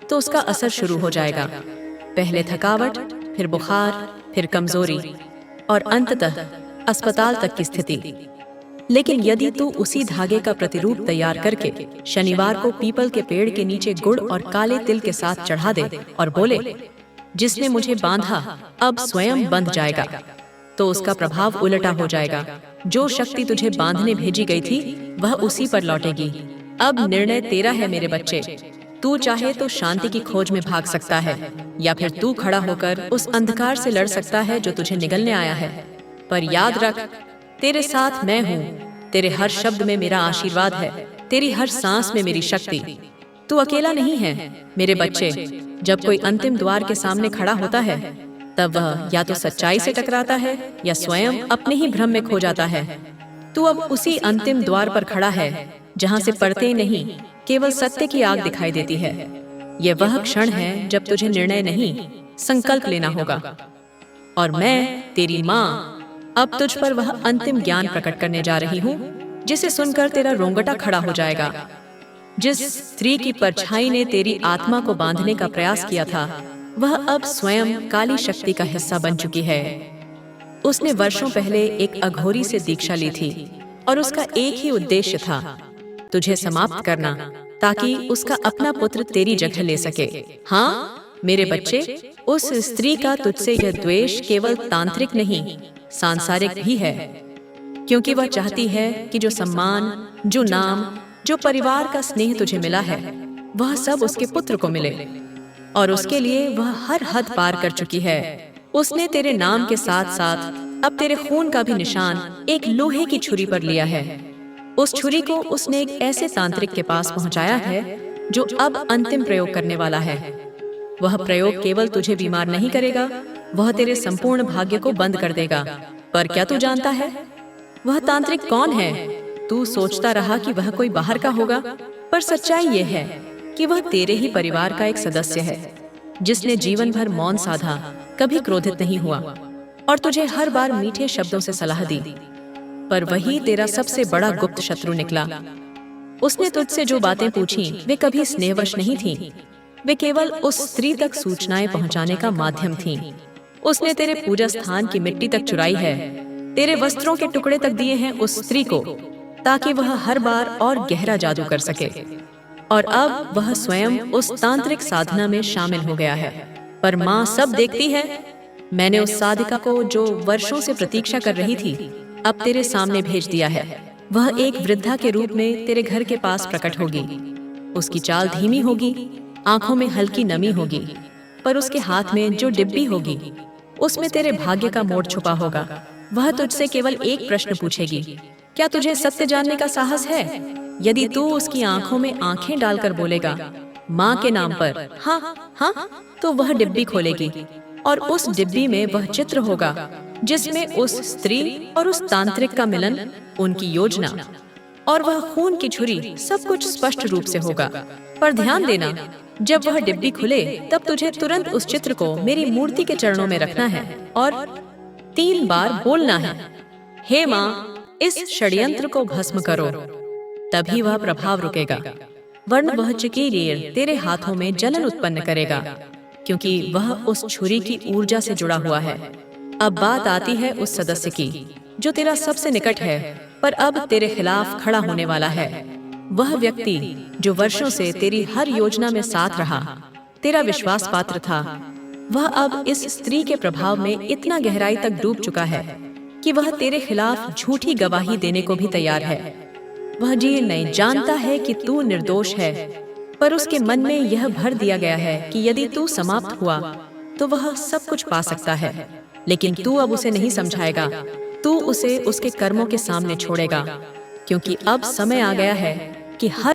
तो उसका असर शुरू हो जाएगा। पहले थकावट, फिर बुखार, फिर कमजोरी और अंततः अस्पताल तक की स्थिति। लेकिन यदि तू उसी धागे का प्रतिरूप तैयार करके शनिवार को पीपल के पेड़ के नीचे गुड़ और काले तिल के साथ चढ़ा दे और बोले, जिसने मुझे बांधा अब स्वयं बंध जाएगा, तो उसका प्रभाव उल्टा हो जाएगा। जो शक्ति तुझे बांधने भेजी गई थी वह उसी पर लौटेगी। अब निर्णय तेरा है मेरे बच्चे। तू चाहे तो शांति की खोज में भाग सकता है, या फिर तू खड़ा होकर उस अंधकार से लड़ सकता है जो तुझे निगलने आया है। पर याद रख, तेरे साथ मैं हूँ। तेरे हर शब्द में मेरा आशीर्वाद है, तेरी हर सांस में मेरी शक्ति। तू अकेला नहीं है मेरे बच्चे। जब कोई अंतिम द्वार के सामने खड़ा होता है, तब वह या तो सच्चाई से टकराता है या स्वयं अपने ही भ्रम में खो जाता है। तू अब उसी अंतिम द्वार पर खड़ा है जहाँ से परतें नहीं, केवल सत्य की आग दिखाई देती है। यह वह क्षण है जब तुझे निर्णय नहीं, संकल्प लेना होगा। और मैं तेरी माँ अब तुझ पर वह अंतिम ज्ञान प्रकट करने जा रही हूँ जिसे सुनकर तेरा रोंगटा खड़ा हो जाएगा। जिस स्त्री की परछाई ने तेरी आत्मा को बांधने का प्रयास किया था, वह अब स्वयं काली शक्ति का हिस्सा बन चुकी है। उसने वर्षों पहले एक अघोरी से दीक्षा ली थी और उसका एक ही उद्देश्य था, तुझे समाप्त करना, ताकि उसका अपना पुत्र तेरी जगह ले सके। हाँ मेरे बच्चे, उस स्त्री का तुझसे यह द्वेष केवल तांत्रिक नहीं, सांसारिक भी है, क्योंकि वह चाहती है कि जो सम्मान, जो नाम, जो परिवार का स्नेह तुझे मिला है, वह सब उसके पुत्र को मिले। और उसके लिए वह हर हद पार कर चुकी है। उसने तेरे नाम के साथ साथ अब तेरे खून का भी निशान एक लोहे की छुरी पर लिया है। उस छुरी को उसने एक ऐसे तांत्रिक के पास पहुंचाया है जो अब अंतिम प्रयोग करने वाला है। वह प्रयोग केवल तुझे बीमार नहीं करेगा, वह तेरे संपूर्ण भाग्य को बंद कर देगा। पर क्या तू जानता है वह तांत्रिक कौन है? तू सोचता रहा कि वह कोई बाहर का होगा, पर सच्चाई यह है कि वह तेरे ही परिवार का एक सदस्य है, जिसने जीवन भर मौन साधा, कभी क्रोधित नहीं हुआ और तुझे हर बार मीठे शब्दों से सलाह दी। पर वही तेरा सबसे बड़ा गुप्त शत्रु निकला। उसने तुझसे जो बातें पूछी वे कभी स्नेहवश नहीं थीं, वे केवल उस स्त्री तक सूचनाएं पहुंचाने का माध्यम थीं। उसने तेरे पूजा स्थान की मिट्टी तक चुराई है, तेरे वस्त्रों के टुकड़े तक दिए हैं उस स्त्री को, ताकि वह हर बार और गहरा जादू कर सके। और अब वह स्वयं उस तांत्रिक साधना में शामिल हो गया है। पर माँ सब देखती है। मैंने उस साधिका को जो वर्षों से प्रतीक्षा कर रही थी, अब तेरे सामने भेज दिया है। वह एक वृद्धा के रूप में तेरे घर के पास प्रकट होगी। उसकी चाल धीमी होगी, आंखों में हल्की नमी होगी, पर उसके हाथ में जो डिब्बी होगी उसमें तेरे भाग्य का मोड़ छुपा होगा। वह तुझसे केवल एक प्रश्न पूछेगी, क्या तुझे सत्य जानने का साहस है? यदि तू उसकी आंखों में आंखें डालकर बोलेगा माँ के नाम पर हाँ हाँ, तो वह डिब्बी खोलेगी और उस डिब्बी में वह चित्र होगा जिसमें उस स्त्री और उस तांत्रिक का मिलन, उनकी योजना और वह खून की छुरी, सब कुछ स्पष्ट रूप से होगा। पर ध्यान देना, जब वह डिब्बी खुले तब तुझे तुरंत उस चित्र को मेरी मूर्ति के चरणों में रखना है और 3 बार बोलना है, हे माँ, इस षड्यंत्र को भस्म करो। तभी वह प्रभाव रुकेगा, वरन वह चिकीर तेरे हाथों में जलन उत्पन्न करेगा, क्योंकि वह उस छुरी की ऊर्जा से जुड़ा हुआ है। अब बात आती है उस सदस्य की जो तेरा सबसे निकट है, पर अब तेरे खिलाफ खड़ा होने वाला है। वह व्यक्ति जो वर्षों से तेरी हर योजना में साथ रहा, तेरा विश्वास पात्र था, वह अब इस स्त्री के प्रभाव में इतना गहराई तक डूब चुका है कि वह तेरे खिलाफ झूठी गवाही देने को भी तैयार है। वह जी नहीं जानता है कि तू निर्दोष है, पर उसके मन में यह भर दिया गया है कि यदि तू समाप्त हुआ तो वह सब कुछ पा सकता है। लेकिन तू अब उसे नहीं समझाएगा, तू उसे उसके कर्मों के सामने छोड़ेगा, क्योंकि अब समय आ गया है कि हर